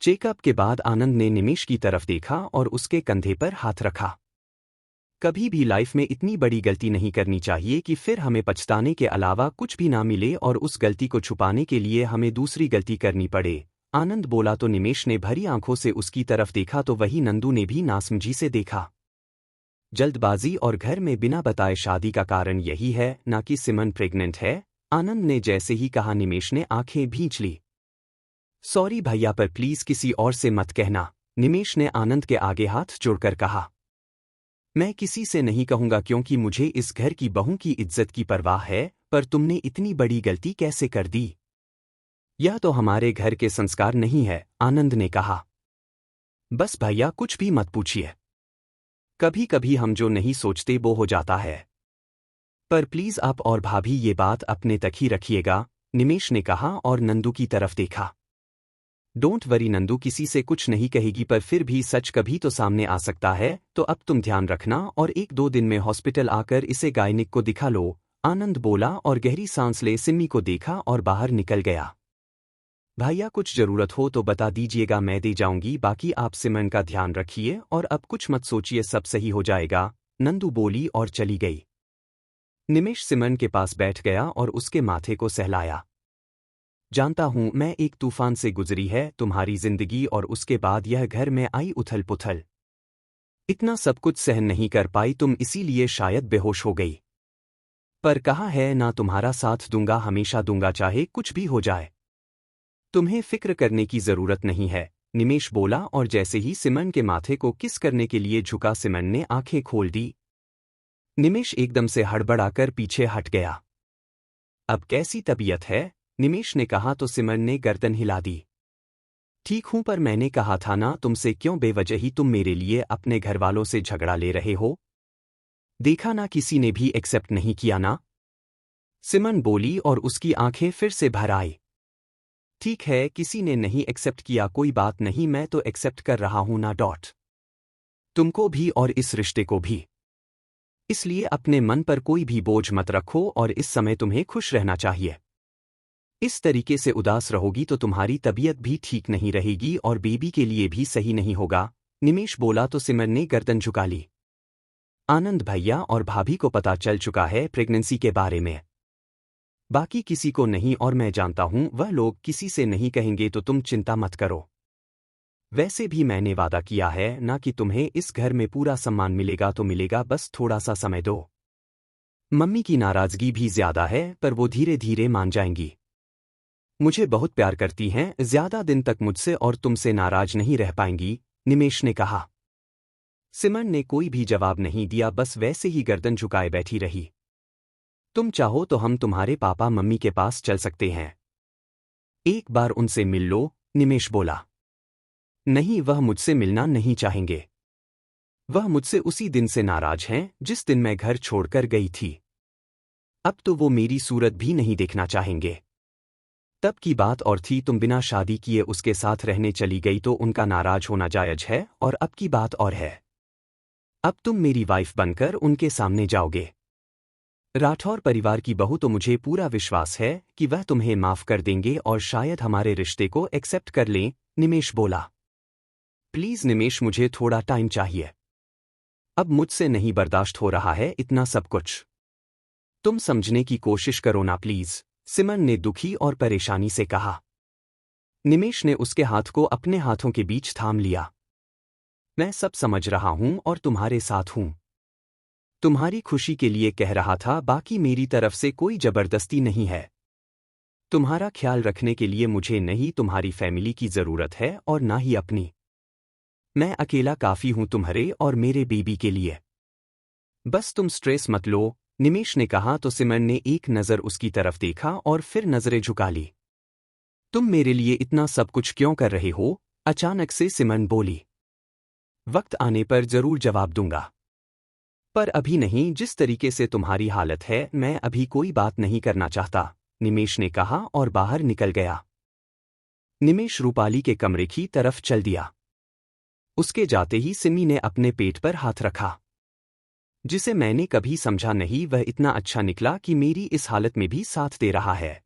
चेकअप के बाद आनंद ने निमेश की तरफ देखा और उसके कंधे पर हाथ रखा। कभी भी लाइफ में इतनी बड़ी गलती नहीं करनी चाहिए कि फिर हमें पछताने के अलावा कुछ भी ना मिले और उस गलती को छुपाने के लिए हमें दूसरी गलती करनी पड़े, आनंद बोला तो निमेश ने भरी आंखों से उसकी तरफ देखा तो वही नंदू ने भी नासमझी से देखा। जल्दबाजी और घर में बिना बताए शादी का कारण यही है, ना कि सिमरन प्रेग्नेंट है, आनंद ने जैसे ही कहा निमेश ने आंखें भींच ली। सॉरी भैया, पर प्लीज किसी और से मत कहना, निमेश ने आनंद के आगे हाथ जोड़कर कहा। मैं किसी से नहीं कहूंगा क्योंकि मुझे इस घर की बहू की इज्जत की परवाह है, पर तुमने इतनी बड़ी गलती कैसे कर दी? यह तो हमारे घर के संस्कार नहीं है, आनंद ने कहा। बस भैया, कुछ भी मत पूछिए। कभी कभी हम जो नहीं सोचते वो हो जाता है। पर प्लीज आप और भाभी ये बात अपने तक ही रखिएगा, निमेश ने कहा और नंदू की तरफ देखा। डोंट वरी नंदू, किसी से कुछ नहीं कहेगी, पर फिर भी सच कभी तो सामने आ सकता है, तो अब तुम ध्यान रखना और 1-2 दिन में हॉस्पिटल आकर इसे गायनिक को दिखा लो, आनंद बोला और गहरी सांस ले सिम्मी को देखा और बाहर निकल गया। भैया, कुछ जरूरत हो तो बता दीजिएगा, मैं दे जाऊंगी, बाकी आप सिमरन का ध्यान रखिए और अब कुछ मत सोचिए, सब सही हो जाएगा, नंदू बोली और चली गई। निमेश सिमरन के पास बैठ गया और उसके माथे को सहलाया। जानता हूं मैं एक तूफान से गुजरी है तुम्हारी जिंदगी और उसके बाद यह घर में आई उथल पुथल। इतना सब कुछ सहन नहीं कर पाई तुम, इसीलिए शायद बेहोश हो गई। पर कहा है ना, तुम्हारा साथ दूंगा, हमेशा दूंगा, चाहे कुछ भी हो जाए। तुम्हें फिक्र करने की जरूरत नहीं है, निमेश बोला और जैसे ही सिमरन के माथे को किस करने के लिए झुका, सिमरन ने आंखें खोल दी। निमेश एकदम से हड़बड़ाकर पीछे हट गया। अब कैसी तबीयत है? निमेश ने कहा तो सिमरन ने गर्दन हिला दी। ठीक हूं, पर मैंने कहा था ना तुमसे, क्यों बेवजह ही तुम मेरे लिए अपने घरवालों से झगड़ा ले रहे हो? देखा ना, किसी ने भी एक्सेप्ट नहीं किया ना। सिमरन बोली और उसकी आंखें फिर से भर आई। ठीक है, किसी ने नहीं एक्सेप्ट किया, कोई बात नहीं, मैं तो एक्सेप्ट कर रहा हूं ना। तुमको भी और इस रिश्ते को भी। इसलिए अपने मन पर कोई भी बोझ मत रखो और इस समय तुम्हें खुश रहना चाहिए। इस तरीके से उदास रहोगी तो तुम्हारी तबीयत भी ठीक नहीं रहेगी और बेबी के लिए भी सही नहीं होगा। निमेश बोला तो सिमरन ने गर्दन झुका ली। आनंद भैया और भाभी को पता चल चुका है प्रेगनेंसी के बारे में, बाकी किसी को नहीं, और मैं जानता हूं वह लोग किसी से नहीं कहेंगे, तो तुम चिंता मत करो। वैसे भी मैंने वादा किया है ना कि तुम्हें इस घर में पूरा सम्मान मिलेगा, तो मिलेगा, बस थोड़ा सा समय दो। मम्मी की नाराजगी भी ज्यादा है, पर वो धीरे धीरे मान जाएंगी। मुझे बहुत प्यार करती हैं, ज्यादा दिन तक मुझसे और तुमसे नाराज नहीं रह पाएंगी, निमेश ने कहा। सिमरन ने कोई भी जवाब नहीं दिया, बस वैसे ही गर्दन झुकाए बैठी रही। तुम चाहो तो हम तुम्हारे पापा मम्मी के पास चल सकते हैं, एक बार उनसे मिल लो, निमेश बोला। नहीं, वह मुझसे मिलना नहीं चाहेंगे। वह मुझसे उसी दिन से नाराज हैं जिस दिन मैं घर छोड़कर गई थी। अब तो वो मेरी सूरत भी नहीं देखना चाहेंगे। तब की बात और थी, तुम बिना शादी किए उसके साथ रहने चली गई, तो उनका नाराज होना जायज है, और अब की बात और है। अब तुम मेरी वाइफ बनकर उनके सामने जाओगे। राठौर परिवार की बहू, तो मुझे पूरा विश्वास है कि वह तुम्हें माफ कर देंगे और शायद हमारे रिश्ते को एक्सेप्ट कर लें, निमेश बोला। प्लीज निमेश, मुझे थोड़ा टाइम चाहिए। अब मुझसे नहीं बर्दाश्त हो रहा है इतना सब कुछ। तुम समझने की कोशिश करो ना प्लीज, सिमरन ने दुखी और परेशानी से कहा। निमेश ने उसके हाथ को अपने हाथों के बीच थाम लिया। मैं सब समझ रहा हूं और तुम्हारे साथ हूं। तुम्हारी खुशी के लिए कह रहा था, बाकी मेरी तरफ से कोई जबरदस्ती नहीं है। तुम्हारा ख्याल रखने के लिए मुझे नहीं तुम्हारी फैमिली की जरूरत है और ना ही अपनी। मैं अकेला काफी हूं तुम्हारे और मेरे बेबी के लिए। बस तुम स्ट्रेस मत लो, निमेश ने कहा तो सिमरन ने एक नज़र उसकी तरफ देखा और फिर नजरें झुका ली। तुम मेरे लिए इतना सब कुछ क्यों कर रहे हो? अचानक से सिमरन बोली। वक्त आने पर जरूर जवाब दूंगा, पर अभी नहीं। जिस तरीके से तुम्हारी हालत है, मैं अभी कोई बात नहीं करना चाहता, निमेश ने कहा और बाहर निकल गया। निमेश रूपाली के कमरे की तरफ चल दिया। उसके जाते ही सिमी ने अपने पेट पर हाथ रखा। जिसे मैंने कभी समझा नहीं, वह इतना अच्छा निकला कि मेरी इस हालत में भी साथ दे रहा है।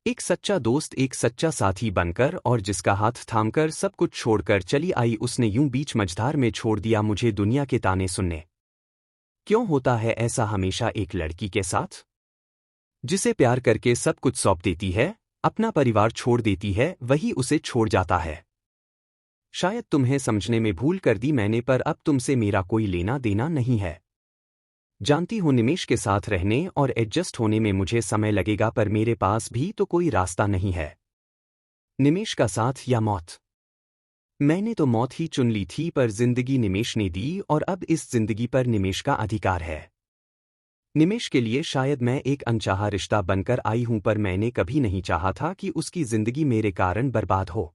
एक सच्चा दोस्त, एक सच्चा साथी बनकर, और जिसका हाथ थामकर सब कुछ छोड़कर चली आई, उसने यूं बीच मझधार में छोड़ दिया मुझे दुनिया के ताने सुनने। क्यों होता है ऐसा हमेशा एक लड़की के साथ, जिसे प्यार करके सब कुछ सौंप देती है, अपना परिवार छोड़ देती है, वही उसे छोड़ जाता है। शायद तुम्हें समझने में भूल कर दी मैंने, पर अब तुमसे मेरा कोई लेना देना नहीं है। जानती हूं निमेश के साथ रहने और एडजस्ट होने में मुझे समय लगेगा, पर मेरे पास भी तो कोई रास्ता नहीं है। निमेश का साथ या मौत? मैंने तो मौत ही चुन ली थी, पर जिंदगी निमेश ने दी और अब इस जिंदगी पर निमेश का अधिकार है। निमेश के लिए शायद मैं एक अनचाहा रिश्ता बनकर आई हूं, पर मैंने कभी नहीं चाहा था कि उसकी जिंदगी मेरे कारण बर्बाद हो।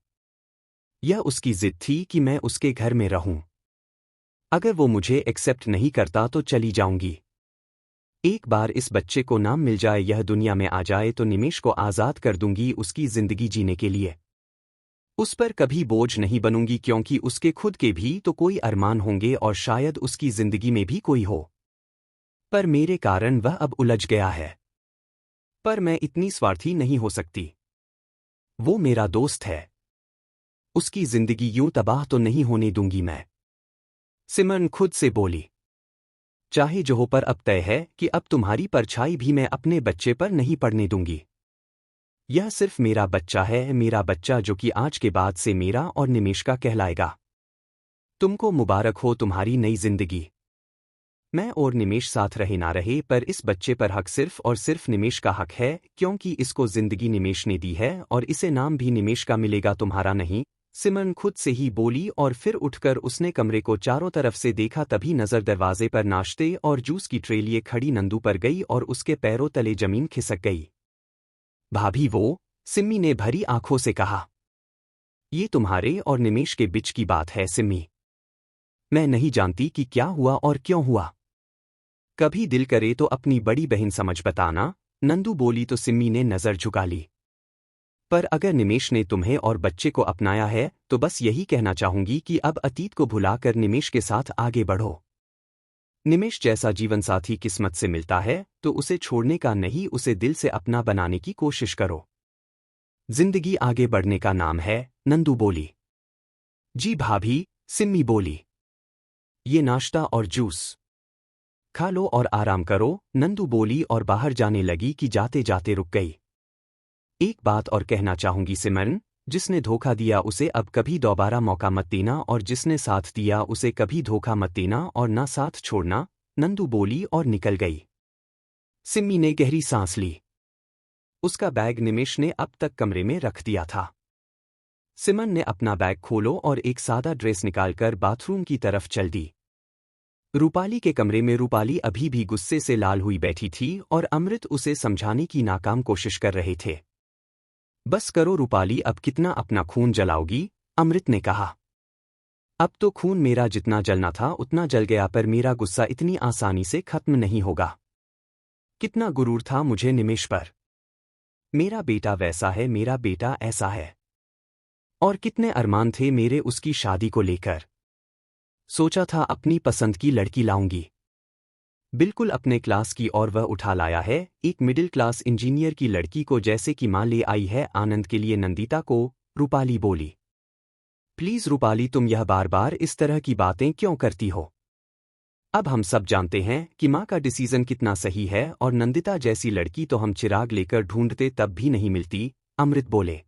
यह उसकी जिद थी कि मैं उसके घर में रहूं। अगर वो मुझे एक्सेप्ट नहीं करता तो चली जाऊंगी। एक बार इस बच्चे को नाम मिल जाए, यह दुनिया में आ जाए, तो निमेश को आज़ाद कर दूंगी उसकी जिंदगी जीने के लिए। उस पर कभी बोझ नहीं बनूंगी, क्योंकि उसके खुद के भी तो कोई अरमान होंगे और शायद उसकी जिंदगी में भी कोई हो। पर मेरे कारण वह अब उलझ गया है। पर मैं इतनी स्वार्थी नहीं हो सकती। वो मेरा दोस्त है, उसकी जिंदगी यूं तबाह तो नहीं होने दूंगी मैं, सिमरन खुद से बोली। चाहे जो हो, पर अब तय है कि अब तुम्हारी परछाई भी मैं अपने बच्चे पर नहीं पड़ने दूंगी। यह सिर्फ मेरा बच्चा है, मेरा बच्चा, जो कि आज के बाद से मेरा और निमेश का कहलाएगा। तुमको मुबारक हो तुम्हारी नई जिंदगी। मैं और निमेश साथ रहे ना रहे, पर इस बच्चे पर हक सिर्फ और सिर्फ निमेश का हक है, क्योंकि इसको जिंदगी निमेश ने दी है और इसे नाम भी निमेश का मिलेगा, तुम्हारा नहीं। सिमरन खुद से ही बोली और फिर उठकर उसने कमरे को चारों तरफ से देखा। तभी नजर दरवाजे पर नाश्ते और जूस की ट्रे लिए खड़ी नंदू पर गई और उसके पैरों तले जमीन खिसक गई। भाभी वो, सिम्मी ने भरी आंखों से कहा। ये तुम्हारे और निमेश के बीच की बात है सिम्मी। मैं नहीं जानती कि क्या हुआ और क्यों हुआ। कभी दिल करे तो अपनी बड़ी बहन समझ बताना, नंदू बोली तो सिम्मी ने नजर झुका ली। पर अगर निमेश ने तुम्हें और बच्चे को अपनाया है तो बस यही कहना चाहूंगी कि अब अतीत को भुलाकर निमेश के साथ आगे बढ़ो। निमेश जैसा जीवनसाथी किस्मत से मिलता है तो उसे छोड़ने का नहीं, उसे दिल से अपना बनाने की कोशिश करो। जिंदगी आगे बढ़ने का नाम है, नंदू बोली। जी भाभी, सिम्मी बोली। ये नाश्ता और जूस खा लो और आराम करो, नंदू बोली और बाहर जाने लगी कि जाते जाते रुक गई। एक बात और कहना चाहूंगी सिमरन, जिसने धोखा दिया उसे अब कभी दोबारा मौका मत देना और जिसने साथ दिया उसे कभी धोखा मत देना और ना साथ छोड़ना, नंदू बोली और निकल गई। सिम्मी ने गहरी सांस ली। उसका बैग निमेश ने अब तक कमरे में रख दिया था। सिमरन ने अपना बैग खोलो और एक सादा ड्रेस निकालकर बाथरूम की तरफ चल दी। रूपाली के कमरे में रूपाली अभी भी गुस्से से लाल हुई बैठी थी और अमृत उसे समझाने की नाकाम कोशिश कर रहे थे। बस करो रूपाली, अब कितना अपना खून जलाओगी, अमृत ने कहा। अब तो खून मेरा जितना जलना था उतना जल गया, पर मेरा गुस्सा इतनी आसानी से खत्म नहीं होगा। कितना गुरूर था मुझे निमेश पर। मेरा बेटा वैसा है, मेरा बेटा ऐसा है। और कितने अरमान थे मेरे उसकी शादी को लेकर। सोचा था अपनी पसंद की लड़की लाऊंगी, बिल्कुल अपने क्लास की, और वह उठा लाया है एक मिडिल क्लास इंजीनियर की लड़की को, जैसे कि मां ले आई है आनंद के लिए नंदिता को। रूपाली बोली। प्लीज रूपाली, तुम यह बार बार इस तरह की बातें क्यों करती हो। अब हम सब जानते हैं कि मां का डिसीजन कितना सही है, और नंदिता जैसी लड़की तो हम चिराग लेकर ढूंढते तब भी नहीं मिलती, अमृत बोले।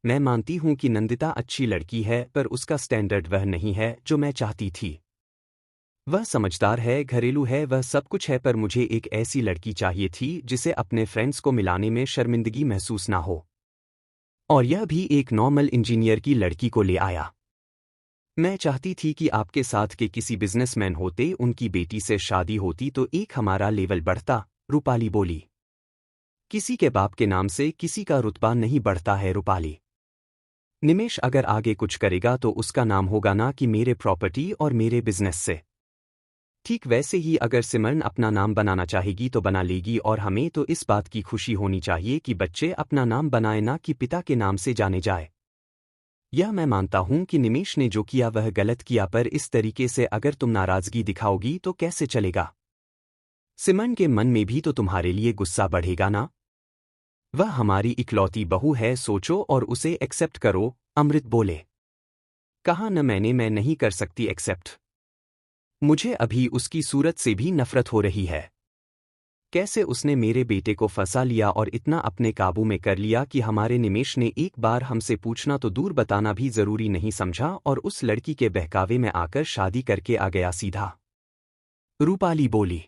मैं मानती हूं कि नंदिता अच्छी लड़की है, पर उसका स्टैंडर्ड वह नहीं है जो मैं चाहती थी। वह समझदार है, घरेलू है, वह सब कुछ है, पर मुझे एक ऐसी लड़की चाहिए थी जिसे अपने फ्रेंड्स को मिलाने में शर्मिंदगी महसूस ना हो। और यह भी एक नॉर्मल इंजीनियर की लड़की को ले आया। मैं चाहती थी कि आपके साथ के किसी बिजनेसमैन होते, उनकी बेटी से शादी होती तो एक हमारा लेवल बढ़ता, रूपाली बोली। किसी के बाप के नाम से किसी का रुतबा नहीं बढ़ता है रूपाली। निमेश अगर आगे कुछ करेगा तो उसका नाम होगा ना कि मेरे प्रॉपर्टी और मेरे बिजनेस से। ठीक वैसे ही अगर सिमरन अपना नाम बनाना चाहेगी तो बना लेगी, और हमें तो इस बात की खुशी होनी चाहिए कि बच्चे अपना नाम बनाए, ना कि पिता के नाम से जाने जाए। यह मैं मानता हूं कि निमेश ने जो किया वह गलत किया, पर इस तरीके से अगर तुम नाराजगी दिखाओगी तो कैसे चलेगा। सिमरन के मन में भी तो तुम्हारे लिए गुस्सा बढ़ेगा ना। वह हमारी इकलौती बहू है, सोचो और उसे एक्सेप्ट करो, अमृत बोले। कहा न मैंने, मैं नहीं कर सकती एक्सेप्ट। मुझे अभी उसकी सूरत से भी नफरत हो रही है। कैसे उसने मेरे बेटे को फंसा लिया और इतना अपने काबू में कर लिया कि हमारे निमेश ने एक बार हमसे पूछना तो दूर, बताना भी जरूरी नहीं समझा, और उस लड़की के बहकावे में आकर शादी करके आ गया सीधा, रूपाली बोली।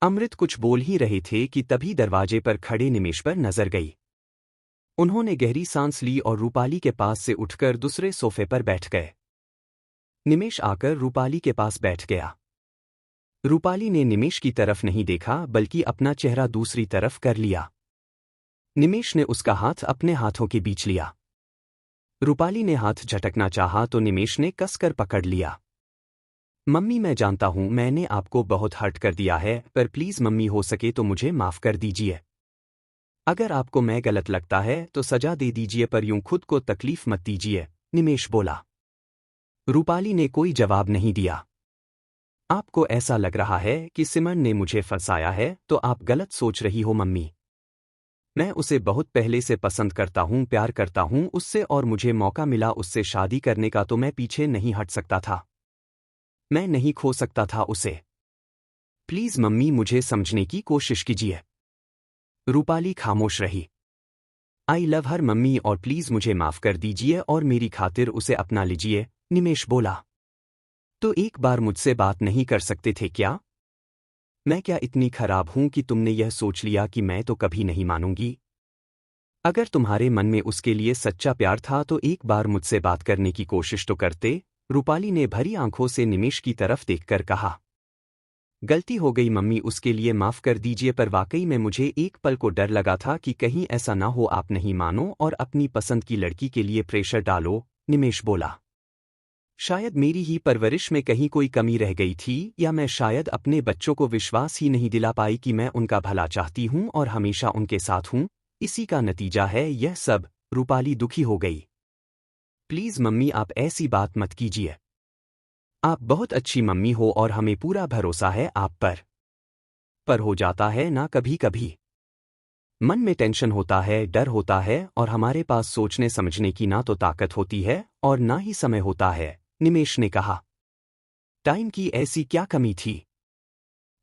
अमृत कुछ बोल ही रहे थे कि तभी दरवाजे पर खड़े निमेश पर नजर गई। उन्होंने गहरी सांस ली और रूपाली के पास से उठकर दूसरे सोफे पर बैठ गए। निमेश आकर रूपाली के पास बैठ गया। रूपाली ने निमेश की तरफ नहीं देखा, बल्कि अपना चेहरा दूसरी तरफ कर लिया। निमेश ने उसका हाथ अपने हाथों के बीच लिया। रूपाली ने हाथ झटकना चाहा तो निमेश ने कसकर पकड़ लिया। मम्मी, मैं जानता हूं मैंने आपको बहुत हर्ट कर दिया है, पर प्लीज मम्मी, हो सके तो मुझे माफ कर दीजिए। अगर आपको मैं गलत लगता है तो सजा दे दीजिए, पर यूं खुद को तकलीफ मत दीजिए, निमेश बोला। रूपाली ने कोई जवाब नहीं दिया। आपको ऐसा लग रहा है कि सिमरन ने मुझे फंसाया है तो आप गलत सोच रही हो मम्मी। मैं उसे बहुत पहले से पसंद करता हूं, प्यार करता हूं उससे, और मुझे मौका मिला उससे शादी करने का तो मैं पीछे नहीं हट सकता था। मैं नहीं खो सकता था उसे। प्लीज मम्मी, मुझे समझने की कोशिश कीजिए। रूपाली खामोश रही। आई लव हर मम्मी, और प्लीज मुझे माफ कर दीजिए और मेरी खातिर उसे अपना लीजिए, निमेश बोला। तो एक बार मुझसे बात नहीं कर सकते थे क्या? मैं क्या इतनी खराब हूं कि तुमने यह सोच लिया कि मैं तो कभी नहीं मानूंगी? अगर तुम्हारे मन में उसके लिए सच्चा प्यार था तो एक बार मुझसे बात करने की कोशिश तो करते, रूपाली ने भरी आंखों से निमेश की तरफ देखकर कहा। गलती हो गई मम्मी, उसके लिए माफ कर दीजिए, पर वाकई में मुझे एक पल को डर लगा था कि कहीं ऐसा ना हो आप नहीं मानो और अपनी पसंद की लड़की के लिए प्रेशर डालो, निमेश बोला। शायद मेरी ही परवरिश में कहीं कोई कमी रह गई थी, या मैं शायद अपने बच्चों को विश्वास ही नहीं दिला पाई कि मैं उनका भला चाहती हूं और हमेशा उनके साथ हूं, इसी का नतीजा है यह सब। रूपाली दुखी हो गई। प्लीज मम्मी आप ऐसी बात मत कीजिए। आप बहुत अच्छी मम्मी हो और हमें पूरा भरोसा है आप पर हो जाता है ना कभी कभी। मन में टेंशन होता है, डर होता है और हमारे पास सोचने समझने की ना तो ताकत होती है और ना ही समय होता है, निमेश ने कहा। टाइम की ऐसी क्या कमी थी?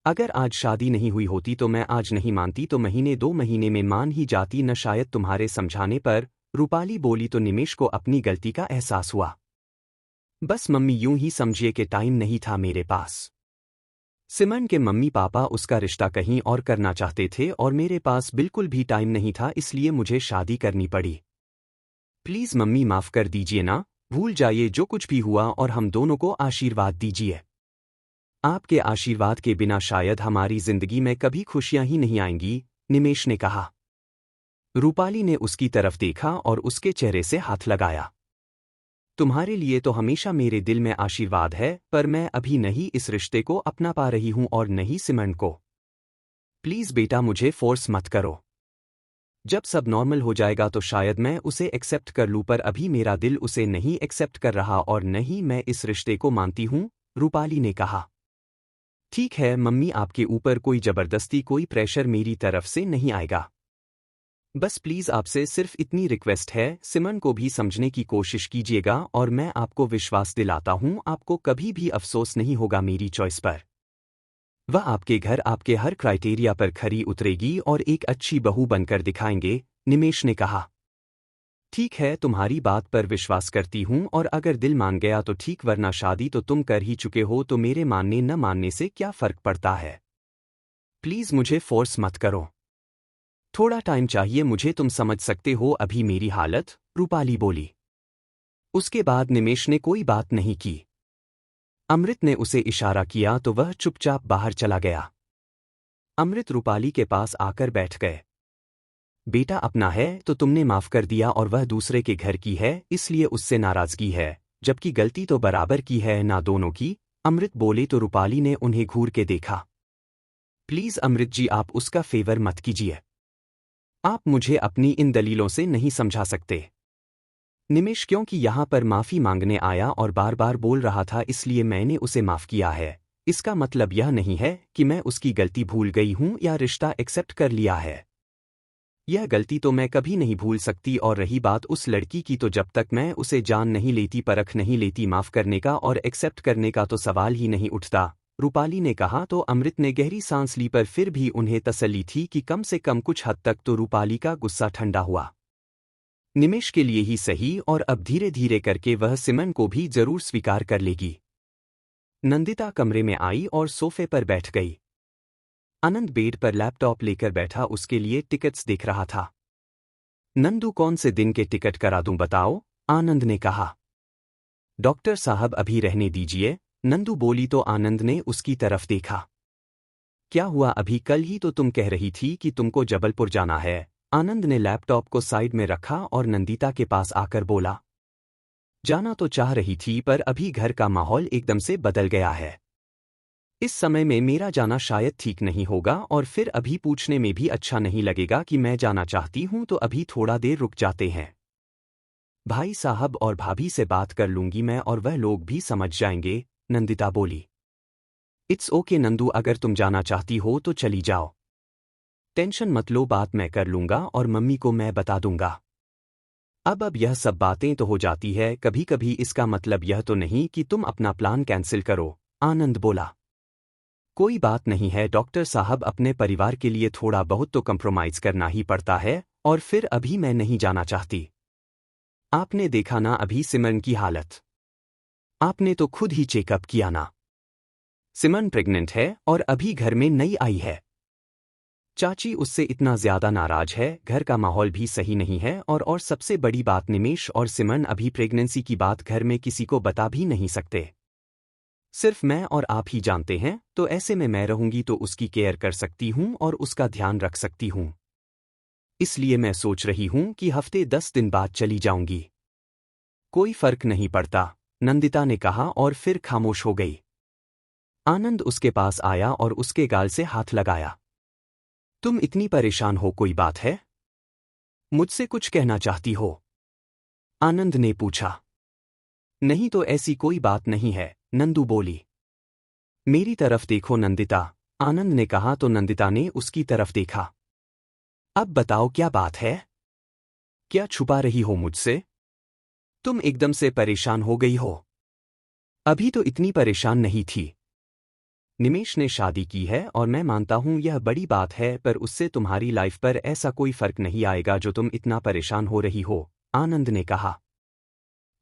अगर आज शादी नहीं हुई होती तो मैं आज नहीं मानती तो महीने 2 महीने में मान ही जाती, न शायद तुम्हारे समझाने पर। रूपाली बोली तो निमेश को अपनी गलती का एहसास हुआ। बस मम्मी यूं ही समझिए कि टाइम नहीं था मेरे पास। सिमरन के मम्मी पापा उसका रिश्ता कहीं और करना चाहते थे और मेरे पास बिल्कुल भी टाइम नहीं था, इसलिए मुझे शादी करनी पड़ी। प्लीज मम्मी माफ कर दीजिए ना, भूल जाइए जो कुछ भी हुआ और हम दोनों को आशीर्वाद दीजिए। आपके आशीर्वाद के बिना शायद हमारी जिंदगी में कभी खुशियां ही नहीं आएंगी, निमेश ने कहा। रूपाली ने उसकी तरफ देखा और उसके चेहरे से हाथ लगाया। तुम्हारे लिए तो हमेशा मेरे दिल में आशीर्वाद है, पर मैं अभी नहीं इस रिश्ते को अपना पा रही हूं और नहीं सिमरन को। प्लीज बेटा मुझे फोर्स मत करो। जब सब नॉर्मल हो जाएगा तो शायद मैं उसे एक्सेप्ट कर लूं, पर अभी मेरा दिल उसे नहीं एक्सेप्ट कर रहा और नहीं मैं इस रिश्ते को मानती हूं, रूपाली ने कहा। ठीक है मम्मी, आपके ऊपर कोई जबरदस्ती कोई प्रेशर मेरी तरफ से नहीं आएगा। बस प्लीज आपसे सिर्फ इतनी रिक्वेस्ट है, सिमरन को भी समझने की कोशिश कीजिएगा और मैं आपको विश्वास दिलाता हूं आपको कभी भी अफसोस नहीं होगा मेरी चॉइस पर। वह आपके घर आपके हर क्राइटेरिया पर खरी उतरेगी और एक अच्छी बहू बनकर दिखाएंगे, निमेश ने कहा। ठीक है तुम्हारी बात पर विश्वास करती हूं और अगर दिल मान गया तो ठीक, वरना शादी तो तुम कर ही चुके हो तो मेरे मानने न मानने से क्या फर्क पड़ता है। प्लीज मुझे फोर्स मत करो। थोड़ा टाइम चाहिए मुझे, तुम समझ सकते हो अभी मेरी हालत, रूपाली बोली। उसके बाद निमेश ने कोई बात नहीं की। अमृत ने उसे इशारा किया तो वह चुपचाप बाहर चला गया। अमृत रूपाली के पास आकर बैठ गए। बेटा अपना है तो तुमने माफ कर दिया और वह दूसरे के घर की है इसलिए उससे नाराजगी है, जबकि गलती तो बराबर की है ना दोनों की। अमृत बोले तो रूपाली ने उन्हें घूर के देखा। प्लीज अमृत जी आप उसका फेवर मत कीजिए। आप मुझे अपनी इन दलीलों से नहीं समझा सकते। निमेश क्योंकि यहां पर माफी मांगने आया और बार बार बोल रहा था इसलिए मैंने उसे माफ किया है, इसका मतलब यह नहीं है कि मैं उसकी गलती भूल गई हूं या रिश्ता एक्सेप्ट कर लिया है। यह गलती तो मैं कभी नहीं भूल सकती, और रही बात उस लड़की की तो जब तक मैं उसे जान नहीं लेती परख नहीं लेती माफ करने का और एक्सेप्ट करने का तो सवाल ही नहीं उठता, रूपाली ने कहा तो अमृत ने गहरी सांस ली, पर फिर भी उन्हें तसल्ली थी कि कम से कम कुछ हद तक तो रूपाली का गुस्सा ठंडा हुआ। निमेश के लिए ही सही और अब धीरे धीरे करके वह सिमरन को भी जरूर स्वीकार कर लेगी। नंदिता कमरे में आई और सोफे पर बैठ गई। आनंद बेड पर लैपटॉप लेकर बैठा उसके लिए टिकट्स देख रहा था। नंदू कौन से दिन के टिकट करा दूं बताओ, आनंद ने कहा। डॉक्टर साहब अभी रहने दीजिए, नंदू बोली तो आनंद ने उसकी तरफ देखा। क्या हुआ, अभी कल ही तो तुम कह रही थी कि तुमको जबलपुर जाना है। आनंद ने लैपटॉप को साइड में रखा और नंदिता के पास आकर बोला। जाना तो चाह रही थी पर अभी घर का माहौल एकदम से बदल गया है। इस समय में मेरा जाना शायद ठीक नहीं होगा और फिर अभी पूछने में भी अच्छा नहीं लगेगा कि मैं जाना चाहती हूं, तो अभी थोड़ा देर रुक जाते हैं। भाई साहब और भाभी से बात कर लूंगी मैं और वह लोग भी समझ जाएंगे, नंदिता बोली। इट्स ओके नंदू, अगर तुम जाना चाहती हो तो चली जाओ। टेंशन मत लो, बात मैं कर लूंगा और मम्मी को मैं बता दूंगा। अब यह सब बातें तो हो जाती है कभी कभी, इसका मतलब यह तो नहीं कि तुम अपना प्लान कैंसिल करो, आनंद बोला। कोई बात नहीं है डॉक्टर साहब, अपने परिवार के लिए थोड़ा बहुत तो कंप्रोमाइज करना ही पड़ता है, और फिर अभी मैं नहीं जाना चाहती। आपने देखा ना अभी सिमरन की हालत, आपने तो खुद ही चेकअप किया ना। सिमरन प्रेग्नेंट है और अभी घर में नई आई है। चाची उससे इतना ज्यादा नाराज है, घर का माहौल भी सही नहीं है और सबसे बड़ी बात निमेश और सिमरन अभी प्रेगनेंसी की बात घर में किसी को बता भी नहीं सकते। सिर्फ मैं और आप ही जानते हैं, तो ऐसे में मैं रहूंगी तो उसकी केयर कर सकती हूं और उसका ध्यान रख सकती हूं। इसलिए मैं सोच रही हूं कि हफ्ते 10 दिन बाद चली जाऊंगी। कोई फर्क नहीं पड़ता, नंदिता ने कहा और फिर खामोश हो गई। आनंद उसके पास आया और उसके गाल से हाथ लगाया। तुम इतनी परेशान हो, कोई बात है? मुझसे कुछ कहना चाहती हो? आनंद ने पूछा। नहीं तो ऐसी कोई बात नहीं है, नंदू बोली। मेरी तरफ देखो नंदिता, आनंद ने कहा तो नंदिता ने उसकी तरफ देखा। अब बताओ क्या बात है? क्या छुपा रही हो मुझसे? तुम एकदम से परेशान हो गई हो। अभी तो इतनी परेशान नहीं थी। निमेश ने शादी की है और मैं मानता हूं यह बड़ी बात है, पर उससे तुम्हारी लाइफ पर ऐसा कोई फर्क नहीं आएगा जो तुम इतना परेशान हो रही हो, आनंद ने कहा।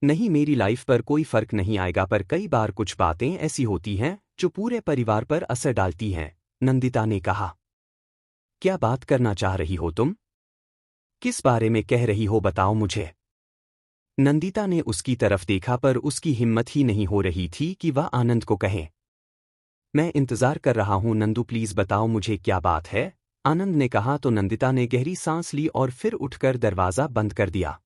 नहीं, मेरी लाइफ पर कोई फर्क नहीं आएगा, पर कई बार कुछ बातें ऐसी होती हैं जो पूरे परिवार पर असर डालती हैं, नंदिता ने कहा। क्या बात करना चाह रही हो तुम? किस बारे में कह रही हो, बताओ मुझे। नंदिता ने उसकी तरफ देखा पर उसकी हिम्मत ही नहीं हो रही थी कि वह आनंद को कहे। मैं इंतजार कर रहा हूं नंदू, प्लीज बताओ मुझे क्या बात है, आनंद ने कहा तो नंदिता ने गहरी सांस ली और फिर उठकर दरवाजा बंद कर दिया।